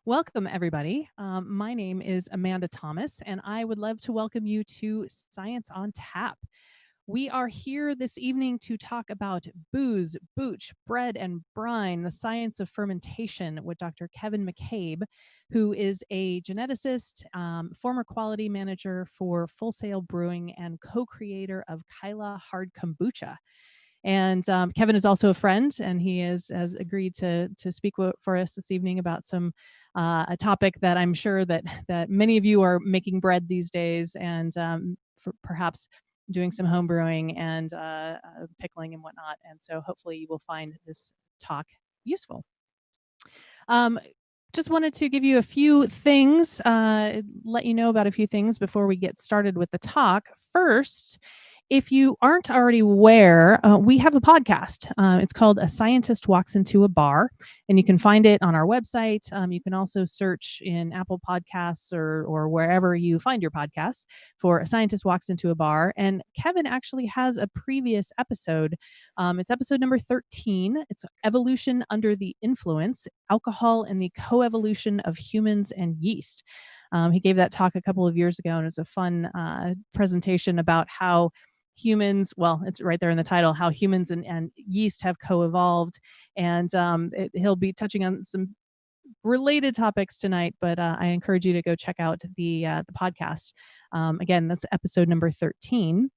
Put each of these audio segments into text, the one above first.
Welcome, everybody. My name is Amanda Thomas, and I would love to welcome you to Science on Tap. We are here this evening to talk about booze, booch, bread, and brine, the science of fermentation with Dr. Kevin McCabe, who is a geneticist, former quality manager for Full Sail Brewing, and co-creator of Kyla Hard Kombucha. And Kevin is also a friend, and he has agreed to speak for us this evening about a topic that I'm sure that many of you are making bread these days, and perhaps doing some home brewing and pickling and whatnot. And so hopefully you will find this talk useful. Just wanted to give you a few things, let you know about a few things before we get started with the talk. First, if you aren't already aware, we have a podcast. It's called A Scientist Walks Into a Bar, and you can find it on our website. You can also search in Apple Podcasts or wherever you find your podcasts for A Scientist Walks Into a Bar. And Kevin actually has a previous episode. It's episode number 13. It's Evolution Under the Influence, Alcohol and the Coevolution of Humans and Yeast. He gave that talk a couple of years ago, and it was a fun presentation about how humans, well, it's right there in the title, how humans and yeast have co-evolved. And he'll be touching on some related topics tonight, but I encourage you to go check out the podcast. Again, that's episode number 13.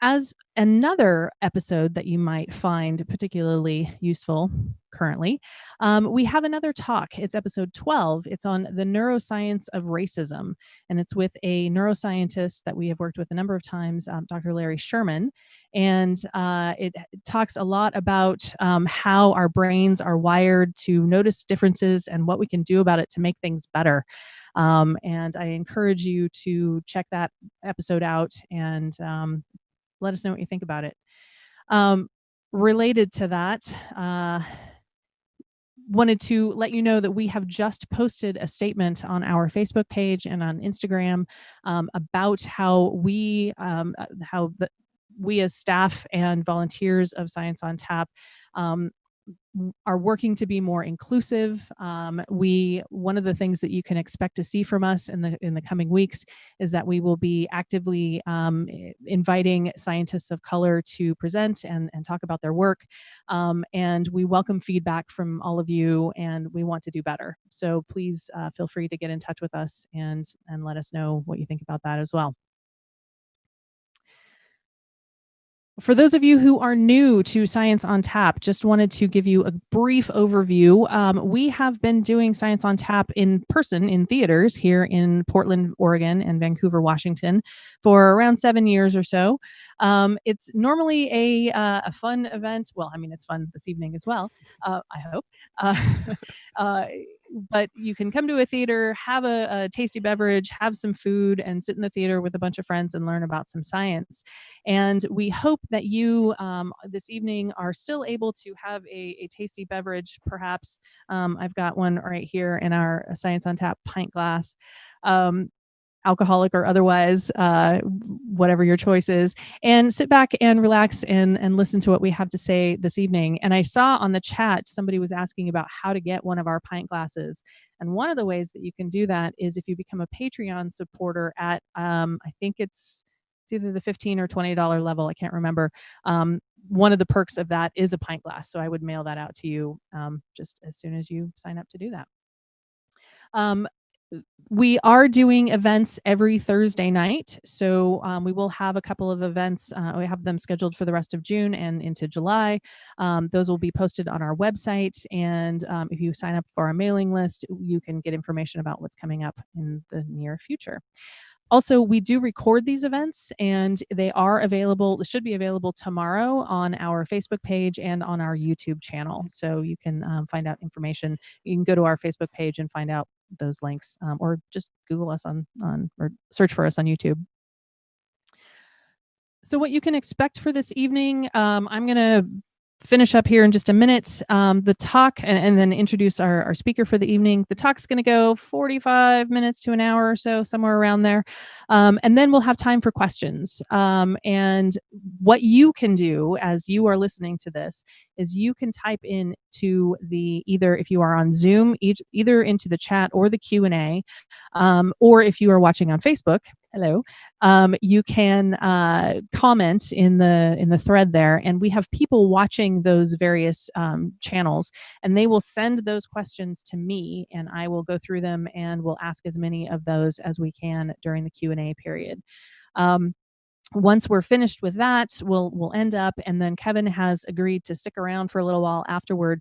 As another episode that you might find particularly useful currently, we have another talk. It's episode 12. It's on the neuroscience of racism, and it's with a neuroscientist that we have worked with a number of times, Dr. Larry Sherman. And it talks a lot about how our brains are wired to notice differences and what we can do about it to make things better. And I encourage you to check that episode out and let us know what you think about it. Related to that, wanted to let you know that we have just posted a statement on our Facebook page and on Instagram about how we as staff and volunteers of Science on Tap are working to be more inclusive. One of the things that you can expect to see from us in the coming weeks is that we will be actively inviting scientists of color to present and talk about their work. And we welcome feedback from all of you, and we want to do better. So please feel free to get in touch with us and let us know what you think about that as well. For those of you who are new to Science on Tap, just wanted to give you a brief overview. We have been doing Science on Tap in person in theaters here in Portland, Oregon, and Vancouver, Washington, for around 7 years or so. It's normally a fun event. Well, I mean, it's fun this evening as well, I hope. But you can come to a theater, have a tasty beverage, have some food, and sit in the theater with a bunch of friends and learn about some science. And we hope that you this evening are still able to have a tasty beverage, perhaps. I've got one right here in our Science on Tap pint glass. Alcoholic or otherwise, whatever your choice is, and sit back and relax and listen to what we have to say this evening. And I saw on the chat, somebody was asking about how to get one of our pint glasses. And one of the ways that you can do that is if you become a Patreon supporter at, I think it's either the $15 or $20 level. I can't remember. One of the perks of that is a pint glass. So I would mail that out to you just as soon as you sign up to do that. We are doing events every Thursday night. So we will have a couple of events. We have them scheduled for the rest of June and into July. Those will be posted on our website. And if you sign up for our mailing list, you can get information about what's coming up in the near future. Also, we do record these events, and they are available, they should be available tomorrow on our Facebook page and on our YouTube channel. So you can find out information. You can go to our Facebook page and find out those links, or just Google us or search for us on YouTube. So what you can expect for this evening, I'm going to finish up here in just a minute, the talk, and then introduce our speaker for the evening. The talk's going to go 45 minutes to an hour or so, somewhere around there. And then we'll have time for questions. And what you can do as you are listening to this is you can type in to the, either if you are on Zoom, either into the chat or the Q&A, or if you are watching on Facebook, hello, you can comment in the thread there, and we have people watching those various channels, and they will send those questions to me, and I will go through them and we'll ask as many of those as we can during the Q&A period. Once we're finished with that, we'll end up, and then Kevin has agreed to stick around for a little while afterward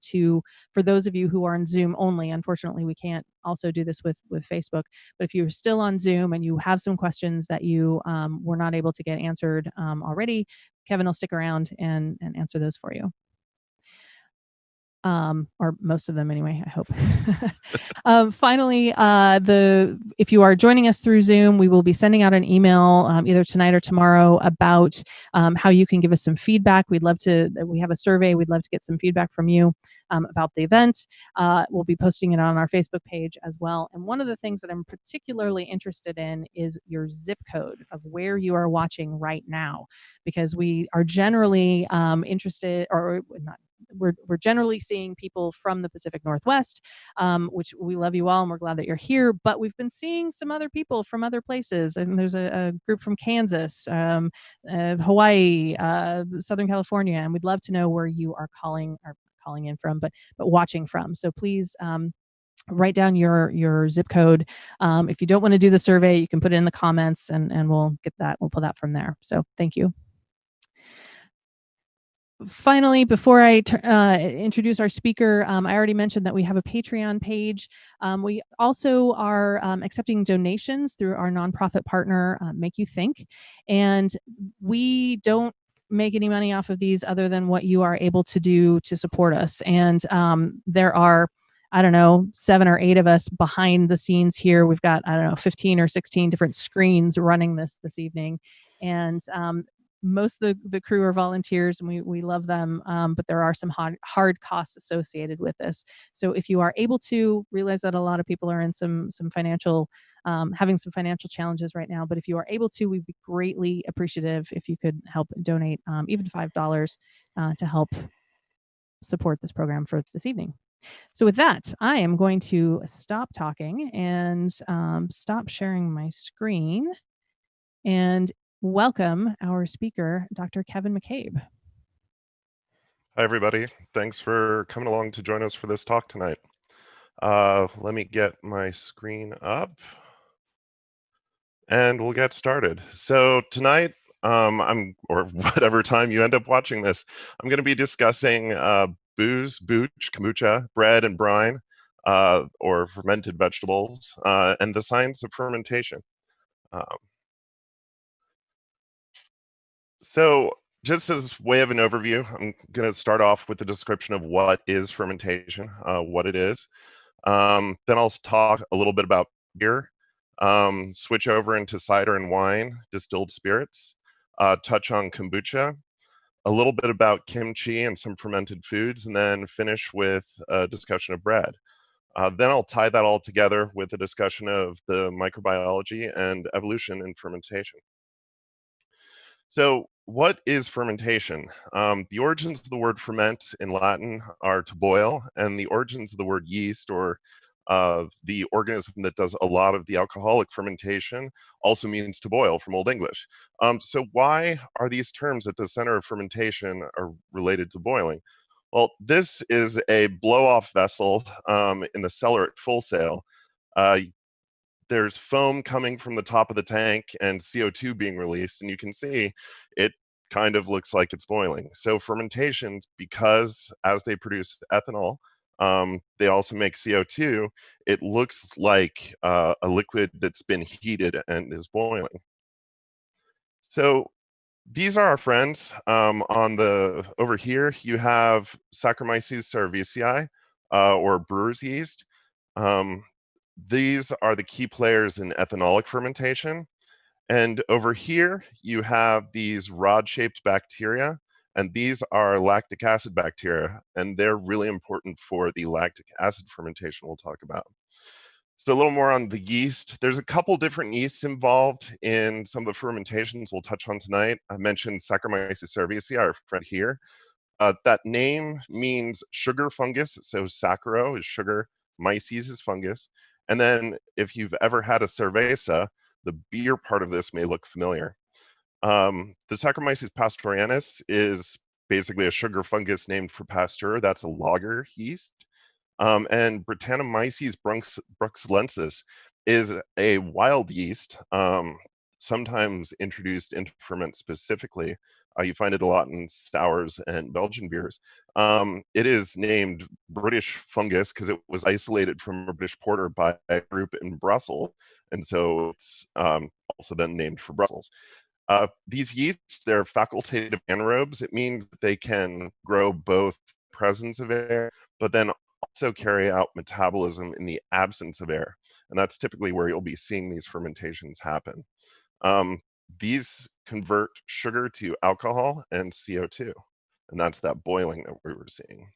for those of you who are on Zoom only. Unfortunately, we can't also do this with Facebook, but if you're still on Zoom and you have some questions that you were not able to get answered already, Kevin will stick around and answer those for you. Or most of them anyway, I hope. Finally, if you are joining us through Zoom, we will be sending out an email either tonight or tomorrow about how you can give us some feedback. We have a survey. We'd love to get some feedback from you about the event. We'll be posting it on our Facebook page as well. And one of the things that I'm particularly interested in is your zip code of where you are watching right now, because we are generally interested, or not, we're generally seeing people from the Pacific Northwest, which we love you all and we're glad that you're here, but we've been seeing some other people from other places, and there's a group from Kansas, Hawaii, Southern California, and we'd love to know where you are calling in from, but watching from. So please write down your zip code. If you don't want to do the survey, you can put it in the comments, and we'll pull that from there. So thank you. Finally, before I introduce our speaker, I already mentioned that we have a Patreon page. We also are accepting donations through our nonprofit partner, Make You Think, and we don't make any money off of these other than what you are able to do to support us. And there are, I don't know, 7 or 8 of us behind the scenes here. We've got, I don't know, 15 or 16 different screens running this evening, and most of the crew are volunteers, and we love them, but there are some hard costs associated with this. So if you are able to, realize that a lot of people are in some financial, having some financial challenges right now, but if you are able to, we'd be greatly appreciative if you could help donate even $5 to help support this program for this evening. So with that, I am going to stop talking and stop sharing my screen and welcome our speaker, Dr. Kevin McCabe. Hi, everybody. Thanks for coming along to join us for this talk tonight. Let me get my screen up and we'll get started. So tonight, or whatever time you end up watching this, I'm going to be discussing booze, Booch, Kombucha, bread, and brine, or fermented vegetables, and the science of fermentation. So just as way of an overview, I'm going to start off with a description of what is fermentation, what it is. Then I'll talk a little bit about beer, switch over into cider and wine, distilled spirits, touch on kombucha, a little bit about kimchi and some fermented foods, and then finish with a discussion of bread. Then I'll tie that all together with a discussion of the microbiology and evolution in fermentation. So what is fermentation? The origins of the word ferment in Latin are to boil, and the origins of the word yeast, or the organism that does a lot of the alcoholic fermentation, also means to boil from Old English. So why are these terms at the center of fermentation are related to boiling? Well, this is a blow-off vessel in the cellar at full sail. There's foam coming from the top of the tank and CO2 being released, and you can see it kind of looks like it's boiling. So fermentations, because as they produce ethanol, they also make CO2, it looks like a liquid that's been heated and is boiling. So these are our friends. Over here, you have Saccharomyces cerevisiae, or brewer's yeast. These are the key players in ethanolic fermentation. And over here, you have these rod-shaped bacteria, and these are lactic acid bacteria, and they're really important for the lactic acid fermentation we'll talk about. So a little more on the yeast. There's a couple different yeasts involved in some of the fermentations we'll touch on tonight. I mentioned Saccharomyces cerevisiae, our friend here. That name means sugar fungus. So saccharo is sugar, myces is fungus. And then if you've ever had a cerveza, the beer part of this may look familiar. The Saccharomyces pastorianus is basically a sugar fungus named for Pasteur. That's a lager yeast. And Brettanomyces bruxellensis is a wild yeast, sometimes introduced into ferment specifically. You find it a lot in sours and Belgian beers. It is named British fungus because it was isolated from a British porter by a group in Brussels, and so it's also then named for Brussels. These yeasts, they're facultative anaerobes. It means that they can grow both presence of air, but then also carry out metabolism in the absence of air. And that's typically where you'll be seeing these fermentations happen. These convert sugar to alcohol and CO2, and that's that boiling that we were seeing.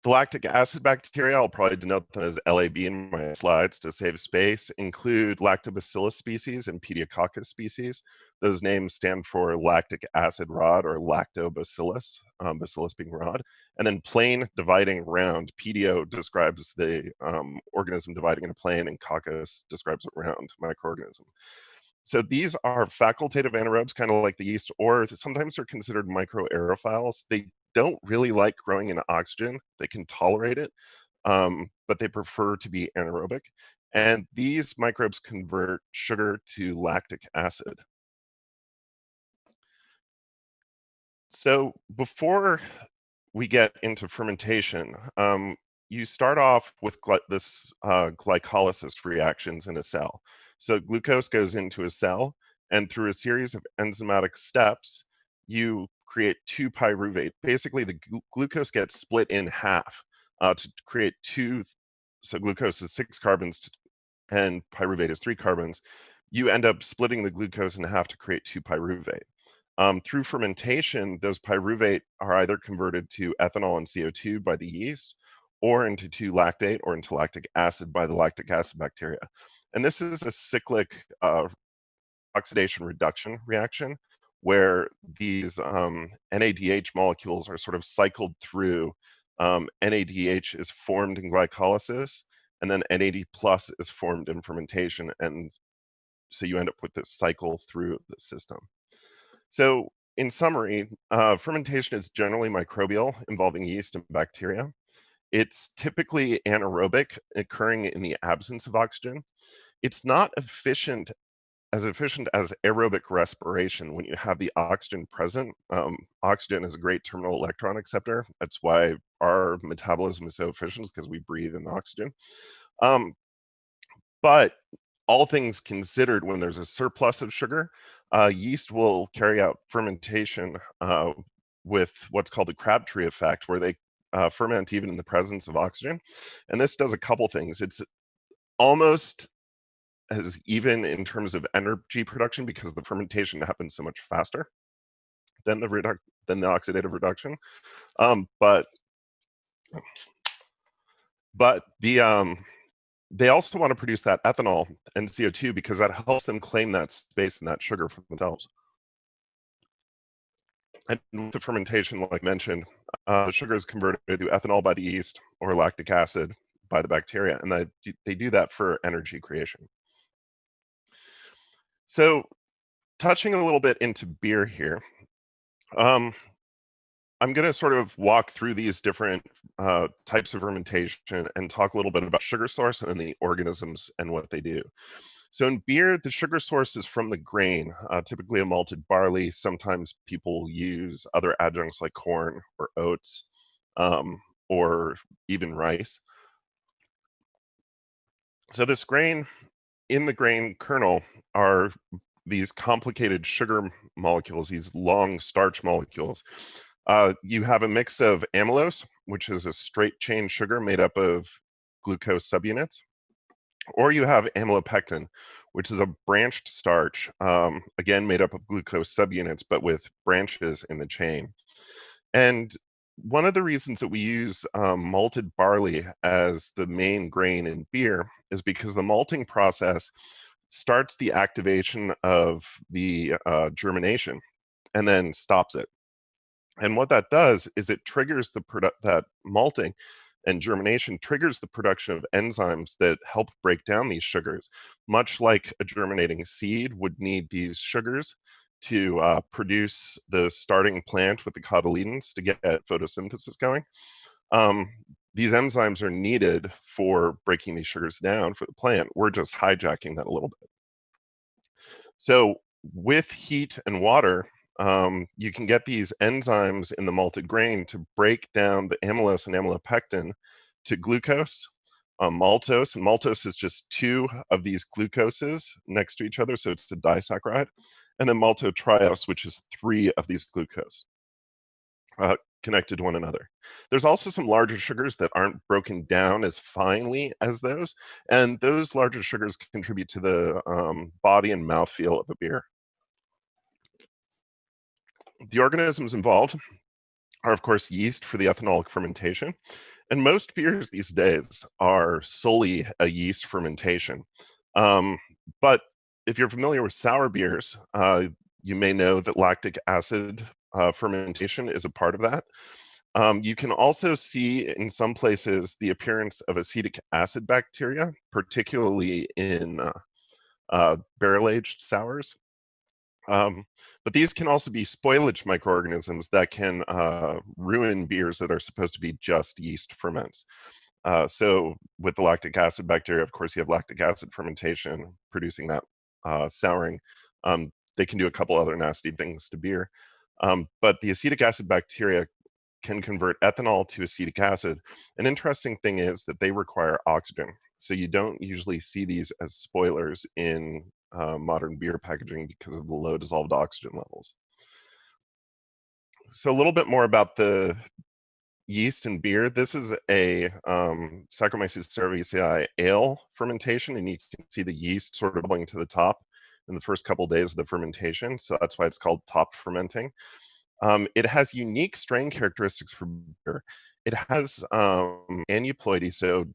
The lactic acid bacteria, I'll probably denote them as LAB in my slides to save space, include lactobacillus species and pediococcus species. Those names stand for lactic acid rod or lactobacillus, bacillus being rod. And then plane dividing round. Pedio describes the organism dividing in a plane, and coccus describes a round microorganism. So these are facultative anaerobes, kind of like the yeast, or sometimes they're considered microaerophiles. They don't really like growing in oxygen. They can tolerate it, but they prefer to be anaerobic. And these microbes convert sugar to lactic acid. So before we get into fermentation, you start off with this glycolysis reactions in a cell. So glucose goes into a cell, and through a series of enzymatic steps, you create 2-pyruvate. Basically, the glucose gets split in half to create two. So glucose is 6 carbons and pyruvate is 3 carbons. You end up splitting the glucose in half to create 2-pyruvate. Through fermentation, those pyruvate are either converted to ethanol and CO2 by the yeast, or into 2-lactate or into lactic acid by the lactic acid bacteria. And this is a cyclic oxidation reduction reaction where these NADH molecules are sort of cycled through. NADH is formed in glycolysis, and then NAD plus is formed in fermentation. And so you end up with this cycle through the system. So in summary, fermentation is generally microbial, involving yeast and bacteria. It's typically anaerobic, occurring in the absence of oxygen. It's not efficient as aerobic respiration when you have the oxygen present. Oxygen is a great terminal electron acceptor. That's why our metabolism is so efficient, because we breathe in oxygen. But all things considered, when there's a surplus of sugar, yeast will carry out fermentation with what's called the Crabtree effect, where they ferment even in the presence of oxygen. And this does a couple things. It's almost as even in terms of energy production, because the fermentation happens so much faster than the oxidative reduction. But they also want to produce that ethanol and CO2 because that helps them claim that space and that sugar for themselves. And with the fermentation, like mentioned, the sugar is converted to ethanol by the yeast or lactic acid by the bacteria, and they do that for energy creation. So touching a little bit into beer here, I'm going to sort of walk through these different types of fermentation and talk a little bit about sugar source and then the organisms and what they do. So in beer, the sugar source is from the grain, typically a malted barley. Sometimes people use other adjuncts like corn or oats or even rice. So this grain, in the grain kernel are these complicated sugar molecules, these long starch molecules. You have a mix of amylose, which is a straight chain sugar made up of glucose subunits, or you have amylopectin, which is a branched starch, again made up of glucose subunits, but with branches in the chain. And one of the reasons that we use malted barley as the main grain in beer is because the malting process starts the activation of the germination and then stops it. And what that does is it triggers that malting and germination triggers the production of enzymes that help break down these sugars, much like a germinating seed would need these sugars to produce the starting plant with the cotyledons to get photosynthesis going. Um, these enzymes are needed for breaking these sugars down for the plant. We're just hijacking that a little bit. So with heat and water, you can get these enzymes in the malted grain to break down the amylose and amylopectin to glucose, maltose, and maltose is just two of these glucoses next to each other, so it's a disaccharide, and then maltotriose, which is three of these glucose connected to one another. There's also some larger sugars that aren't broken down as finely as those, and those larger sugars contribute to the body and mouthfeel of a beer. The organisms involved are, of course, yeast for the ethanolic fermentation. And most beers these days are solely a yeast fermentation. But if you're familiar with sour beers, you may know that lactic acid fermentation is a part of that. You can also see in some places the appearance of acetic acid bacteria, particularly in barrel-aged sours. But these can also be spoilage microorganisms that can ruin beers that are supposed to be just yeast ferments. So with the lactic acid bacteria, of course, you have lactic acid fermentation producing that souring. They can do a couple other nasty things to beer. But the acetic acid bacteria can convert ethanol to acetic acid. An interesting thing is that they require oxygen. So you don't usually see these as spoilers in modern beer packaging because of the low dissolved oxygen levels. So a little bit more about the yeast and beer. This is a Saccharomyces cerevisiae ale fermentation, and you can see the yeast sort of bubbling to the top in the first couple of days of the fermentation. So that's why it's called top fermenting. It has unique strain characteristics for beer. It has aneuploidy, so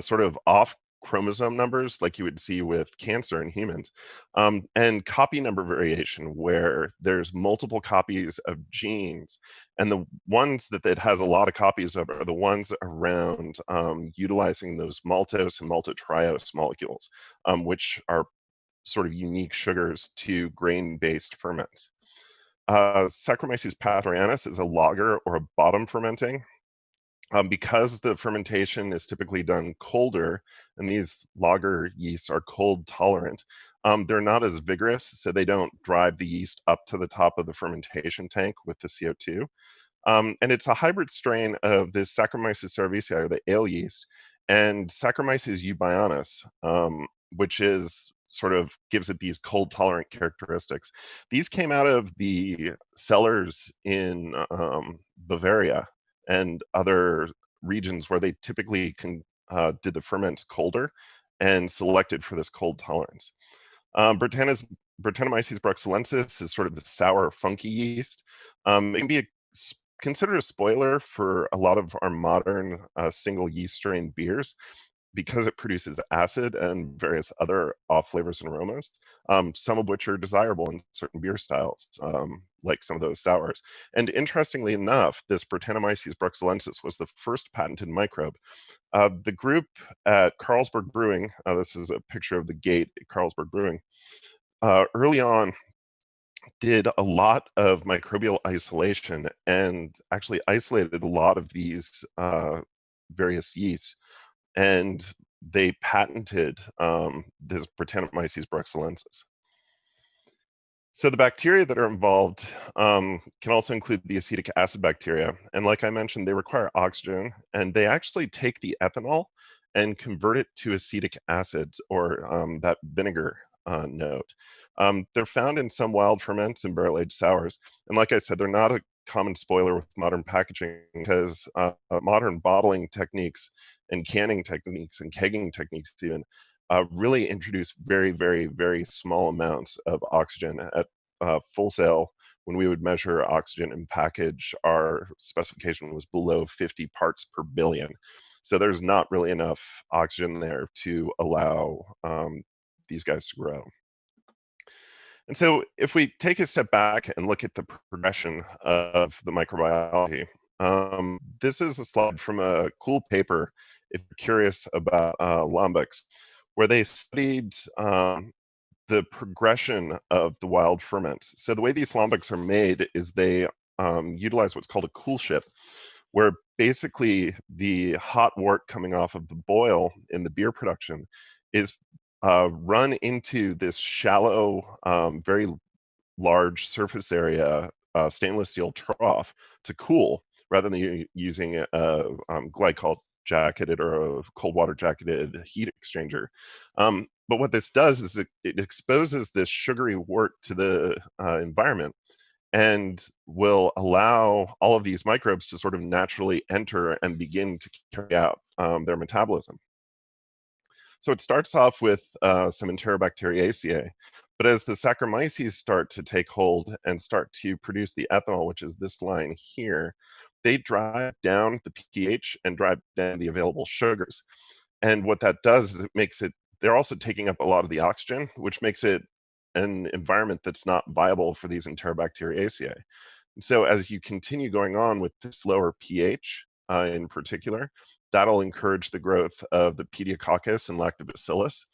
sort of off chromosome numbers like you would see with cancer in humans, and copy number variation where there's multiple copies of genes, and the ones that it has a lot of copies of are the ones around utilizing those maltose and maltotriose molecules, which are sort of unique sugars to grain-based ferments. Saccharomyces pathorianus is a lager or a bottom fermenting. Because the fermentation is typically done colder, and these lager yeasts are cold tolerant, they're not as vigorous, so they don't drive the yeast up to the top of the fermentation tank with the CO2. And it's a hybrid strain of this Saccharomyces cerevisiae, or the ale yeast, and Saccharomyces eubayanus, which is sort of gives it these cold tolerant characteristics. These came out of the cellars in Bavaria and other regions where they typically did the ferments colder and selected for this cold tolerance. Brettanomyces bruxellensis is sort of the sour, funky yeast. It can be considered a spoiler for a lot of our modern single yeast strain beers because it produces acid and various other off flavors and aromas, some of which are desirable in certain beer styles, like some of those sours. And interestingly enough, this Brettanomyces bruxellensis was the first patented microbe. The group at Carlsberg Brewing, this is a picture of the gate at Carlsberg Brewing, early on did a lot of microbial isolation and actually isolated a lot of these various yeasts, and they patented this Brettanomyces bruxellensis. So the bacteria that are involved can also include the acetic acid bacteria. And like I mentioned, they require oxygen, and they actually take the ethanol and convert it to acetic acids, or that vinegar note. They're found in some wild ferments and barrel-aged sours. And like I said, they're not a common spoiler with modern packaging because modern bottling techniques and canning techniques and kegging techniques even really introduce very, very, very small amounts of oxygen at full sail. When we would measure oxygen in package, our specification was below 50 parts per billion. So there's not really enough oxygen there to allow these guys to grow. And so if we take a step back and look at the progression of the microbiology, this is a slide from a cool paper, if you're curious about lambics, where they studied the progression of the wild ferments. So the way these lambics are made is they utilize what's called a cool ship, where basically the hot wort coming off of the boil in the beer production is run into this shallow, very large surface area stainless steel trough to cool, rather than using a glycol jacketed or a cold water jacketed heat exchanger. But what this does is it exposes this sugary wort to the environment and will allow all of these microbes to sort of naturally enter and begin to carry out their metabolism. So it starts off with some Enterobacteriaceae, but as the Saccharomyces start to take hold and start to produce the ethanol, which is this line here, they drive down the pH and drive down the available sugars. And what that does is it makes it, they're also taking up a lot of the oxygen, which makes it an environment that's not viable for these Enterobacteriaceae. And so as you continue going on with this lower pH in particular, that'll encourage the growth of the Pediococcus and Lactobacillus.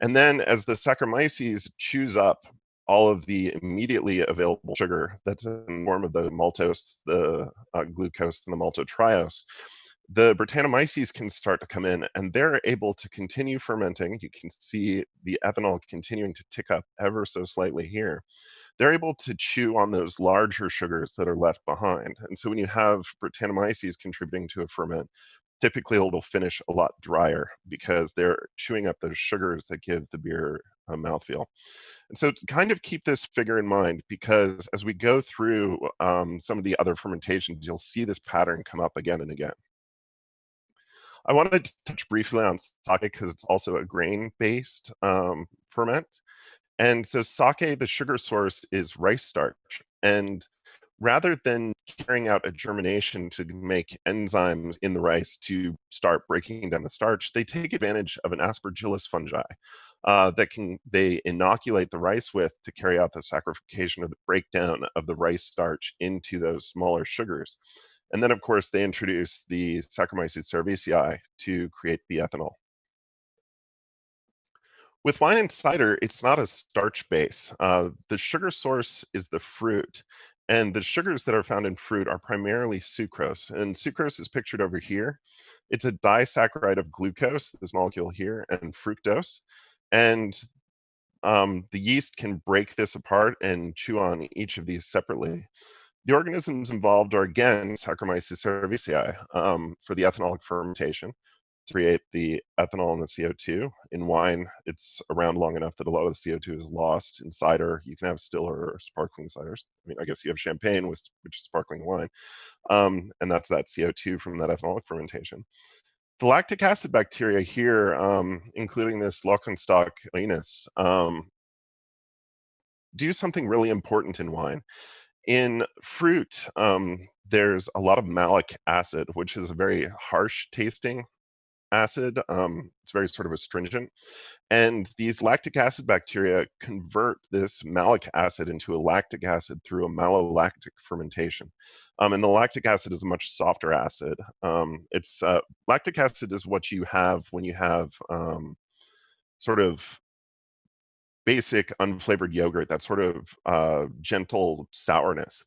And then as the Saccharomyces chews up all of the immediately available sugar that's in the form of the maltose, the glucose, and the maltotriose, the Brettanomyces can start to come in and they're able to continue fermenting. You can see the ethanol continuing to tick up ever so slightly here. They're able to chew on those larger sugars that are left behind. And so when you have Brettanomyces contributing to a ferment, typically it'll finish a lot drier because they're chewing up those sugars that give the beer a mouthfeel. And so to kind of keep this figure in mind, because as we go through some of the other fermentations, you'll see this pattern come up again and again. I wanted to touch briefly on sake because it's also a grain-based ferment. And so sake, the sugar source is rice starch. And rather than carrying out a germination to make enzymes in the rice to start breaking down the starch, they take advantage of an aspergillus fungi they inoculate the rice with to carry out the saccharification or the breakdown of the rice starch into those smaller sugars. And then, of course, they introduce the Saccharomyces cerevisiae to create the ethanol. With wine and cider, it's not a starch base. The sugar source is the fruit, and the sugars that are found in fruit are primarily sucrose. And sucrose is pictured over here. It's a disaccharide of glucose, this molecule here, and fructose. And the yeast can break this apart and chew on each of these separately. The organisms involved are, again, Saccharomyces cerevisiae for the ethanolic fermentation to create the ethanol and the CO2. In wine, it's around long enough that a lot of the CO2 is lost. In cider, you can have still or sparkling ciders. I mean, I guess you have champagne, which is sparkling wine, and that's that CO2 from that ethanolic fermentation. The lactic acid bacteria here, including this Lockenstock oenis, do something really important in wine. In fruit, there's a lot of malic acid, which is a very harsh tasting acid. It's very sort of astringent. And these lactic acid bacteria convert this malic acid into a lactic acid through a malolactic fermentation. And the lactic acid is a much softer acid. Lactic acid is what you have when you have sort of basic unflavored yogurt, that sort of gentle sourness.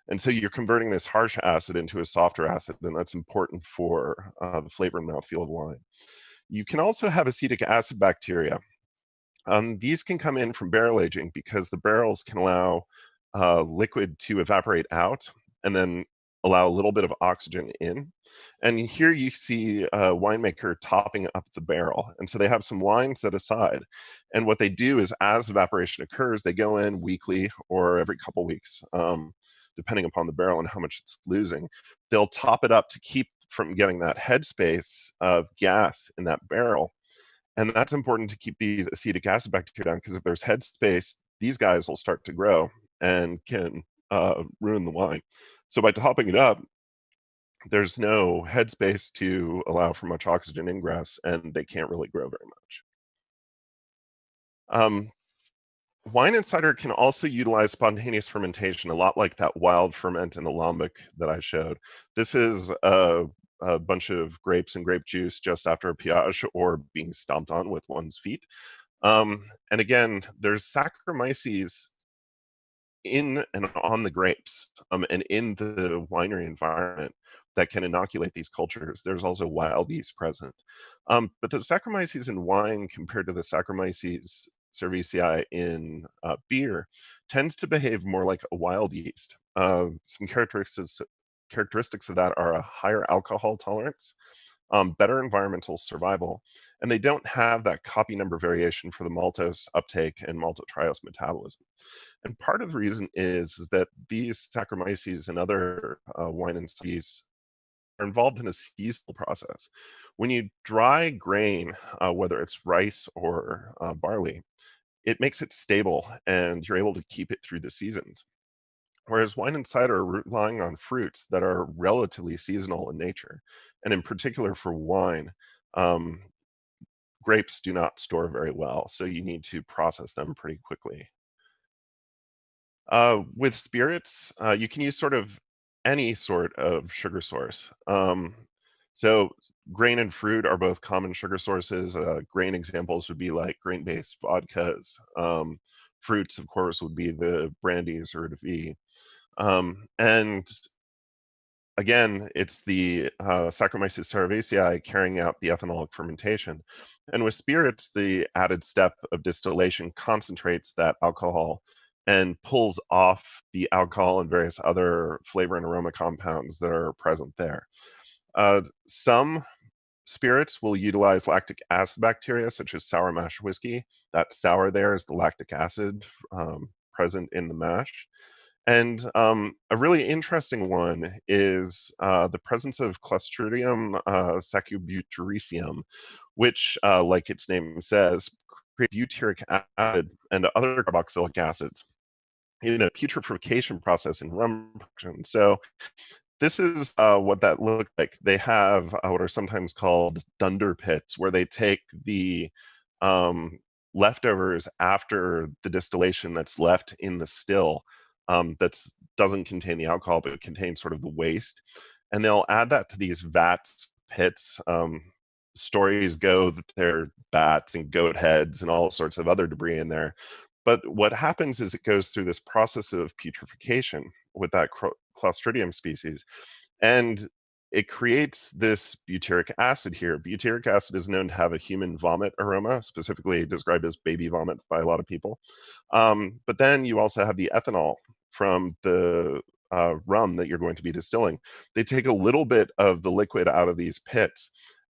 And so you're converting this harsh acid into a softer acid, and that's important for the flavor and mouthfeel of wine. You can also have acetic acid bacteria. These can come in from barrel aging because the barrels can allow liquid to evaporate out and then allow a little bit of oxygen in. And here you see a winemaker topping up the barrel. And so they have some wine set aside. And what they do is as evaporation occurs, they go in weekly or every couple weeks, depending upon the barrel and how much it's losing. They'll top it up to keep from getting that headspace of gas in that barrel. And that's important to keep these acetic acid bacteria down, because if there's headspace, these guys will start to grow and can ruin the wine. So by topping it up, there's no headspace to allow for much oxygen ingress, and they can't really grow very much. Wine and cider can also utilize spontaneous fermentation, a lot like that wild ferment in the lambic that I showed. This is a bunch of grapes and grape juice just after a piage or being stomped on with one's feet. And again, there's Saccharomyces in and on the grapes and in the winery environment that can inoculate these cultures. There's also wild yeast present. But the Saccharomyces in wine compared to the Saccharomyces cerevisiae in beer tends to behave more like a wild yeast. Some characteristics of that are a higher alcohol tolerance, better environmental survival, and they don't have that copy number variation for the maltose uptake and maltotriose metabolism. And part of the reason is that these Saccharomyces and other wine and spice are involved in a seasonal process. When you dry grain, whether it's rice or barley, it makes it stable and you're able to keep it through the seasons. Whereas wine and cider are relying on fruits that are relatively seasonal in nature. And in particular for wine, um, grapes do not store very well, so you need to process them pretty quickly. With spirits, you can use sort of any sort of sugar source. So grain and fruit are both common sugar sources. Grain examples would be like grain-based vodkas. Fruits, of course, would be the brandies or the and again, it's the Saccharomyces cerevisiae carrying out the ethanolic fermentation. And with spirits, the added step of distillation concentrates that alcohol and pulls off the alcohol and various other flavor and aroma compounds that are present there. Some spirits will utilize lactic acid bacteria, such as sour mash whiskey. That sour there is the lactic acid present in the mash. And a really interesting one is the presence of Clostridium sacchubutyrrhecium, which, like its name says, create butyric acid and other carboxylic acids in a putrefaction process in rum production. So this is what that looked like. They have what are sometimes called dunder pits, where they take the um, leftovers after the distillation that's left in the still that doesn't contain the alcohol, but it contains sort of the waste. And they'll add that to these vats, pits. Stories go that there are bats and goat heads and all sorts of other debris in there. But what happens is it goes through this process of putrefaction with that Clostridium species, and it creates this butyric acid here. Butyric acid is known to have a human vomit aroma, specifically described as baby vomit by a lot of people. But then you also have the ethanol from the rum that you're going to be distilling. They take a little bit of the liquid out of these pits,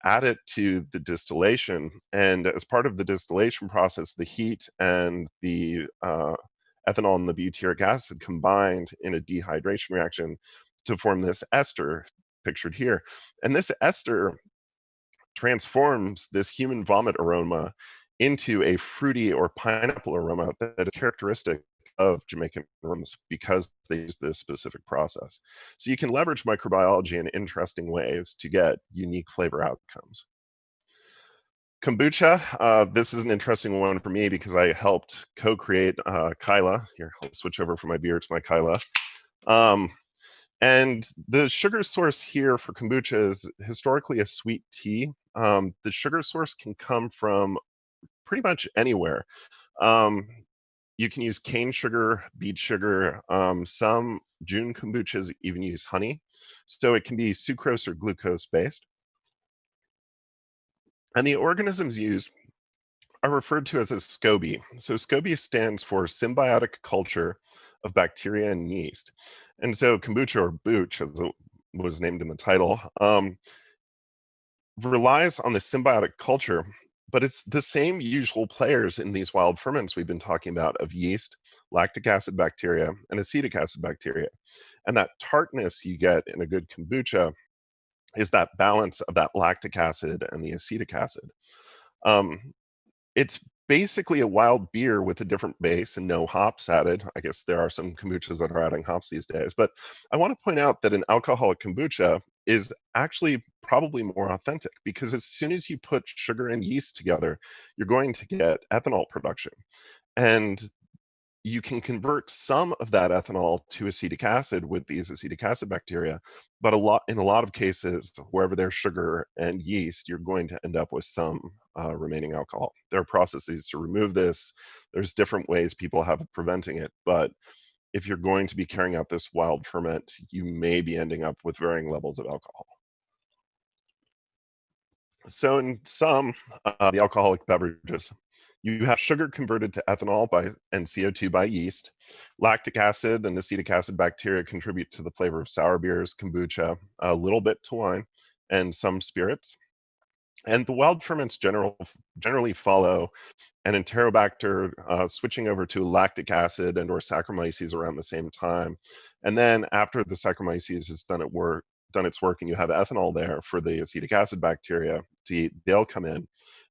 add it to the distillation, and as part of the distillation process, the heat and the ethanol and the butyric acid combined in a dehydration reaction to form this ester pictured here. And this ester transforms this human vomit aroma into a fruity or pineapple aroma that is characteristic of Jamaican rums because they use this specific process. So you can leverage microbiology in interesting ways to get unique flavor outcomes. Kombucha, this is an interesting one for me because I helped co-create Kyla. Here, I'll switch over from my beer to my Kyla. And the sugar source here for kombucha is historically a sweet tea. The sugar source can come from pretty much anywhere. Um, you can use cane sugar, beet sugar. Some June kombuchas even use honey. So it can be sucrose or glucose based. And the organisms used are referred to as a SCOBY. So SCOBY stands for symbiotic culture of bacteria and yeast. And so kombucha, or Booch, as it was named in the title, relies on the symbiotic culture, but it's the same usual players in these wild ferments we've been talking about of yeast, lactic acid bacteria, and acetic acid bacteria. And that tartness you get in a good kombucha is that balance of that lactic acid and the acetic acid. It's basically a wild beer with a different base and no hops added. I guess there are some kombuchas that are adding hops these days, but I want to point out that an alcoholic kombucha is actually probably more authentic because as soon as you put sugar and yeast together, you're going to get ethanol production. And you can convert some of that ethanol to acetic acid with these acetic acid bacteria, but in a lot of cases, wherever there's sugar and yeast, you're going to end up with some remaining alcohol. There are processes to remove this. There's different ways people have of preventing it, but if you're going to be carrying out this wild ferment, you may be ending up with varying levels of alcohol. So in some, the alcoholic beverages, you have sugar converted to ethanol and CO2 by yeast. Lactic acid and acetic acid bacteria contribute to the flavor of sour beers, kombucha, a little bit to wine, and some spirits. And the wild ferments generally follow an enterobacter switching over to lactic acid and or Saccharomyces around the same time. And then after the Saccharomyces has done its work and you have ethanol there for the acetic acid bacteria to eat, they'll come in.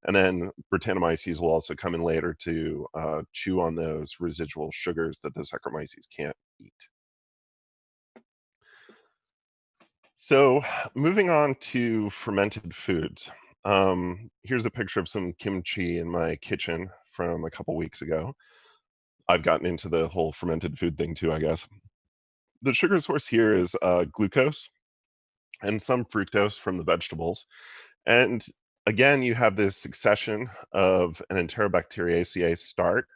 And then Brettanomyces will also come in later to chew on those residual sugars that the Saccharomyces can't eat. So moving on to fermented foods. Here's a picture of some kimchi in my kitchen from a couple weeks ago. I've gotten into the whole fermented food thing too, I guess. The sugar source here is glucose and some fructose from the vegetables. And again, you have this succession of an Enterobacteriaceae start.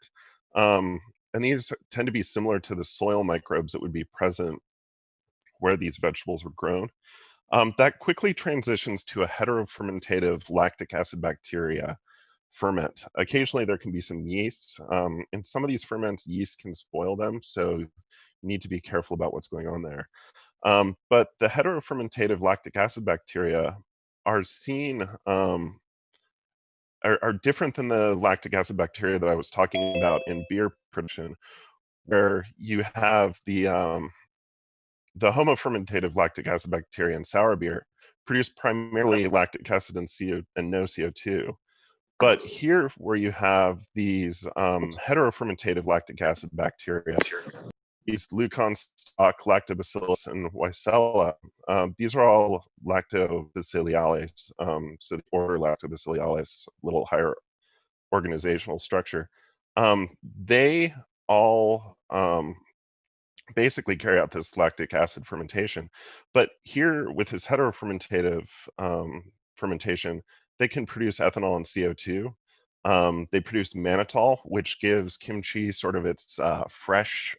And these tend to be similar to the soil microbes that would be present where these vegetables were grown. That quickly transitions to a heterofermentative lactic acid bacteria ferment. Occasionally there can be some yeasts. In some of these ferments, yeast can spoil them, so you need to be careful about what's going on there. But the heterofermentative lactic acid bacteria are seen, are different than the lactic acid bacteria that I was talking about in beer production, where you have the homofermentative lactic acid bacteria in sour beer produce primarily lactic acid and no CO2. But here, where you have these heterofermentative lactic acid bacteria, these Leuconstock, Lactobacillus, and Weissella, these are all Lactobacilliales, so the order Lactobacilliales, a little higher organizational structure. They all basically carry out this lactic acid fermentation. But here, with this heterofermentative fermentation, they can produce ethanol and CO2. They produce mannitol, which gives kimchi sort of its fresh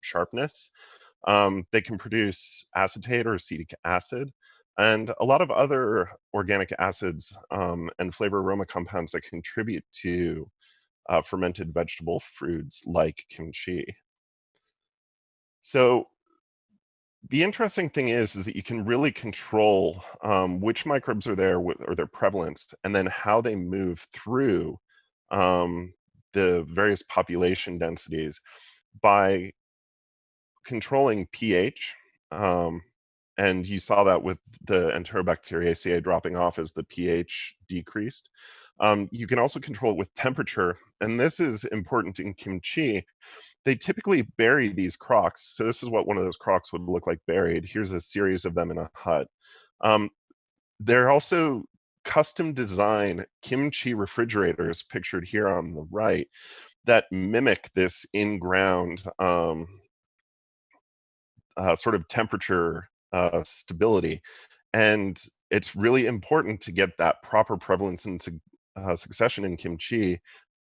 sharpness. They can produce acetate or acetic acid, and a lot of other organic acids and flavor aroma compounds that contribute to fermented vegetable foods like kimchi. So the interesting thing is that you can really control which microbes are there or their prevalence, and then how they move through the various population densities by controlling pH. And you saw that with the Enterobacteriaceae dropping off as the pH decreased. You can also control it with temperature, and this is important in kimchi. They typically bury these crocks. So this is what one of those crocks would look like buried. Here's a series of them in a hut. They're also custom design kimchi refrigerators pictured here on the right that mimic this in-ground sort of temperature stability. And it's really important to get that proper prevalence and succession in kimchi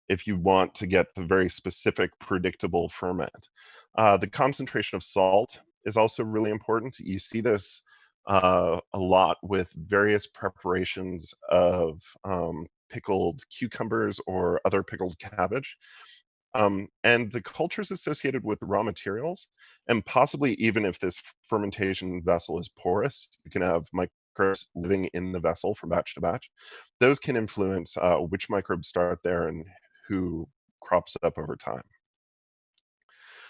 if you want to get the very specific predictable ferment. The concentration of salt is also really important. You see this a lot with various preparations of pickled cucumbers or other pickled cabbage. And the cultures associated with raw materials, and possibly even if this fermentation vessel is porous, you can have microbes living in the vessel from batch to batch. Those can influence which microbes start there and who crops up over time.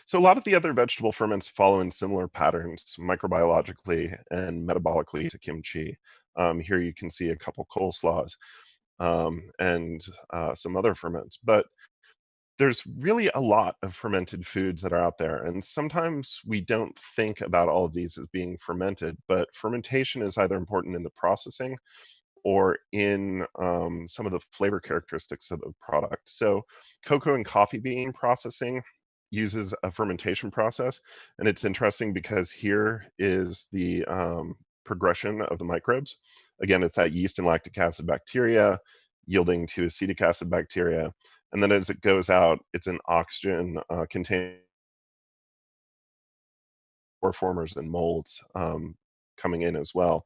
So a lot of the other vegetable ferments follow in similar patterns microbiologically and metabolically to kimchi. Here you can see a couple coleslaws and some other ferments. But there's really a lot of fermented foods that are out there, and sometimes we don't think about all of these as being fermented, but fermentation is either important in the processing or in some of the flavor characteristics of the product. So cocoa and coffee bean processing uses a fermentation process. And it's interesting because here is the progression of the microbes. Again, it's that yeast and lactic acid bacteria yielding to acetic acid bacteria. And then as it goes out, it's an oxygen containing formers and molds coming in as well.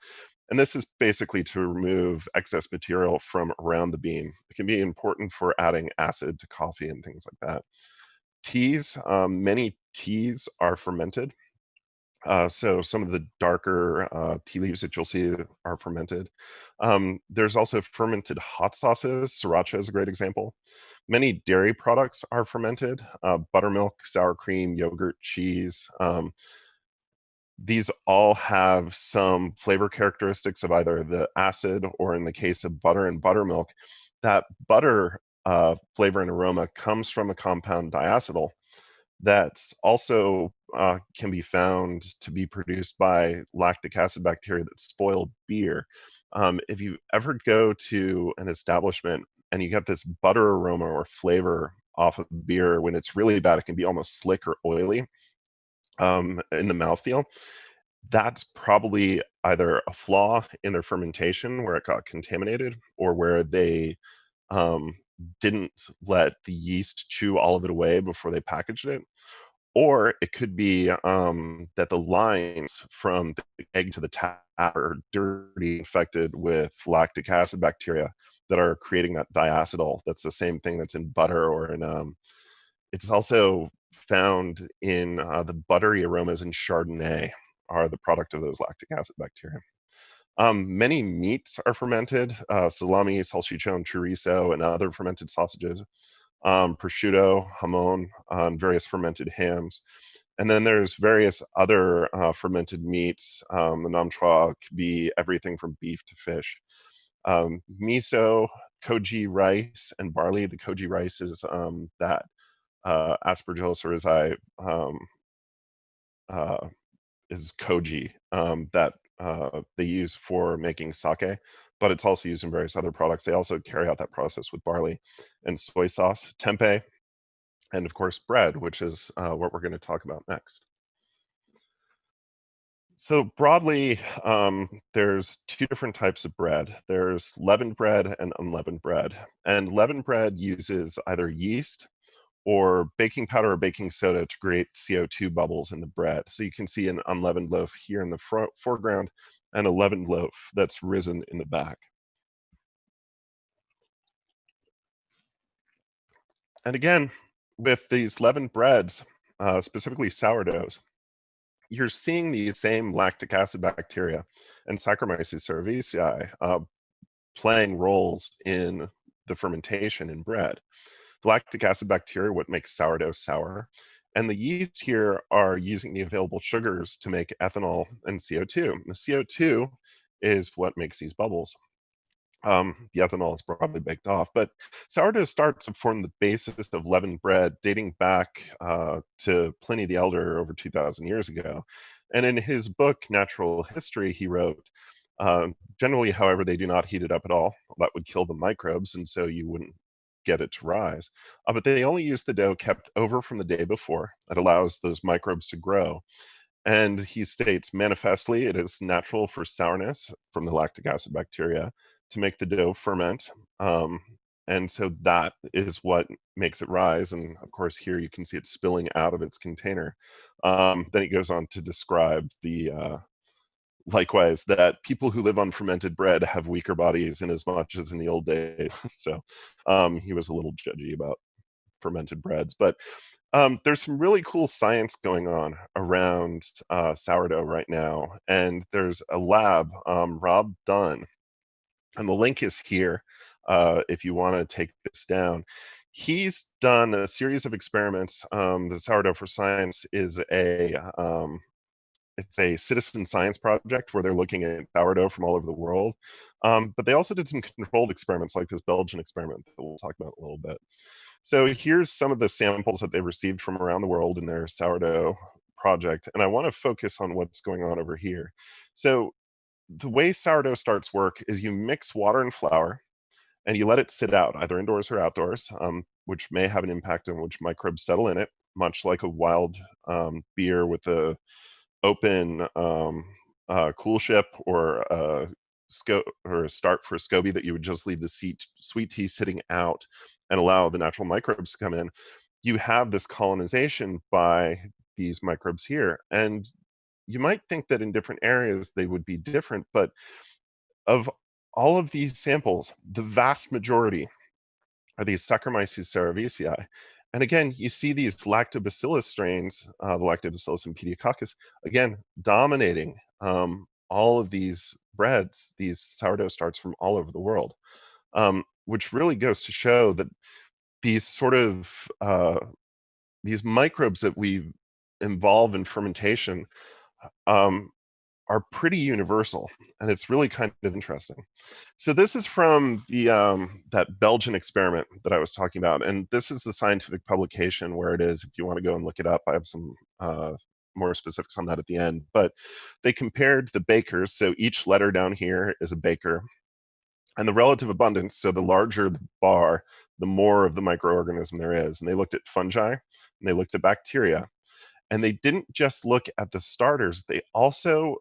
And this is basically to remove excess material from around the bean. It can be important for adding acid to coffee and things like that. Teas, many teas are fermented. So some of the darker tea leaves that you'll see are fermented. There's also fermented hot sauces. Sriracha is a great example. Many dairy products are fermented. Buttermilk, sour cream, yogurt, cheese. These all have some flavor characteristics of either the acid or, in the case of butter and buttermilk, that butter flavor and aroma comes from a compound diacetyl that's also can be found to be produced by lactic acid bacteria that spoil beer. If you ever go to an establishment and you get this butter aroma or flavor off of beer, when it's really bad, it can be almost slick or oily in the mouthfeel. That's probably either a flaw in their fermentation where it got contaminated, or where they didn't let the yeast chew all of it away before they packaged it. Or it could be that the lines from the egg to the tap are dirty, infected with lactic acid bacteria that are creating that diacetyl. That's the same thing that's in butter or in, it's also found in the buttery aromas in Chardonnay are the product of those lactic acid bacteria. Many meats are fermented, salami, salchichon, chorizo, and other fermented sausages, prosciutto, jamon, various fermented hams. And then there's various other fermented meats. The nom choix could be everything from beef to fish. Miso, koji rice, and barley. The koji rice is that Aspergillus oryzae is koji that they use for making sake, but it's also used in various other products. They also carry out that process with barley and soy sauce, tempeh, and of course bread, which is what we're going to talk about next. So broadly, there's two different types of bread. There's leavened bread and unleavened bread. And leavened bread uses either yeast or baking powder or baking soda to create CO2 bubbles in the bread. So you can see an unleavened loaf here in the foreground and a leavened loaf that's risen in the back. And again, with these leavened breads, specifically sourdoughs, you're seeing these same lactic acid bacteria and Saccharomyces cerevisiae playing roles in the fermentation in bread. The lactic acid bacteria, what makes sourdough sour, and the yeast here are using the available sugars to make ethanol and CO2. The CO2 is what makes these bubbles. The ethanol is broadly baked off, but sourdough starts to form the basis of leavened bread dating back to Pliny the Elder over 2,000 years ago. And in his book, Natural History, he wrote, generally, however, they do not heat it up at all. That would kill the microbes, and so you wouldn't get it to rise. But they only use the dough kept over from the day before. That allows those microbes to grow. And he states, manifestly, it is natural for sourness from the lactic acid bacteria to make the dough ferment. And so that is what makes it rise. And of course, here you can see it spilling out of its container. Then he goes on to describe the likewise, that people who live on fermented bread have weaker bodies in as much as in the old days. So he was a little judgy about fermented breads. But there's some really cool science going on around sourdough right now. And there's a lab, Rob Dunn, and the link is here if you want to take this down. He's done a series of experiments. The Sourdough for Science is it's a citizen science project where they're looking at sourdough from all over the world. But they also did some controlled experiments like this Belgian experiment that we'll talk about in a little bit. So here's some of the samples that they received from around the world in their sourdough project. And I want to focus on what's going on over here. So the way sourdough starts work is you mix water and flour and you let it sit out either indoors or outdoors, which may have an impact on which microbes settle in it. much like a wild beer with a open cool ship or a start for a SCOBY that you would just leave the sweet tea sitting out and allow the natural microbes to come in. You have this colonization by these microbes here. And you might think that in different areas they would be different, but of all of these samples, the vast majority are these Saccharomyces cerevisiae. And again, you see these lactobacillus strains, the lactobacillus and pediococcus, again, dominating all of these breads, these sourdough starts from all over the world, which really goes to show that these sort of these microbes that we involve in fermentation are pretty universal, and it's really kind of interesting. So this is from the that Belgian experiment that I was talking about, and this is the scientific publication where it is if you want to go and look it up. I have some more specifics on that at the end, but they compared the bakers. So each letter down here is a baker, and the relative abundance, so the larger the bar, the more of the microorganism there is. And they looked at fungi, and they looked at bacteria. And they didn't just look at the starters, they also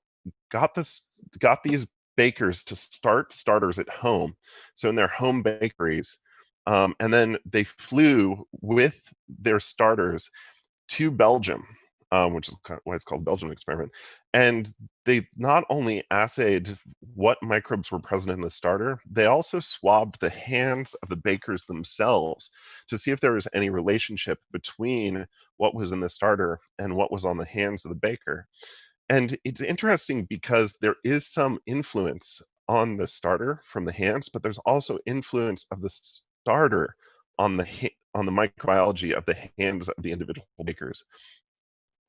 got these bakers to start starters at home, so in their home bakeries, and then they flew with their starters to Belgium, which is why it's called Belgian experiment. And they not only assayed what microbes were present in the starter, they also swabbed the hands of the bakers themselves to see if there was any relationship between what was in the starter and what was on the hands of the baker. And it's interesting because there is some influence on the starter from the hands, but there's also influence of the starter on the microbiology of the hands of the individual bakers.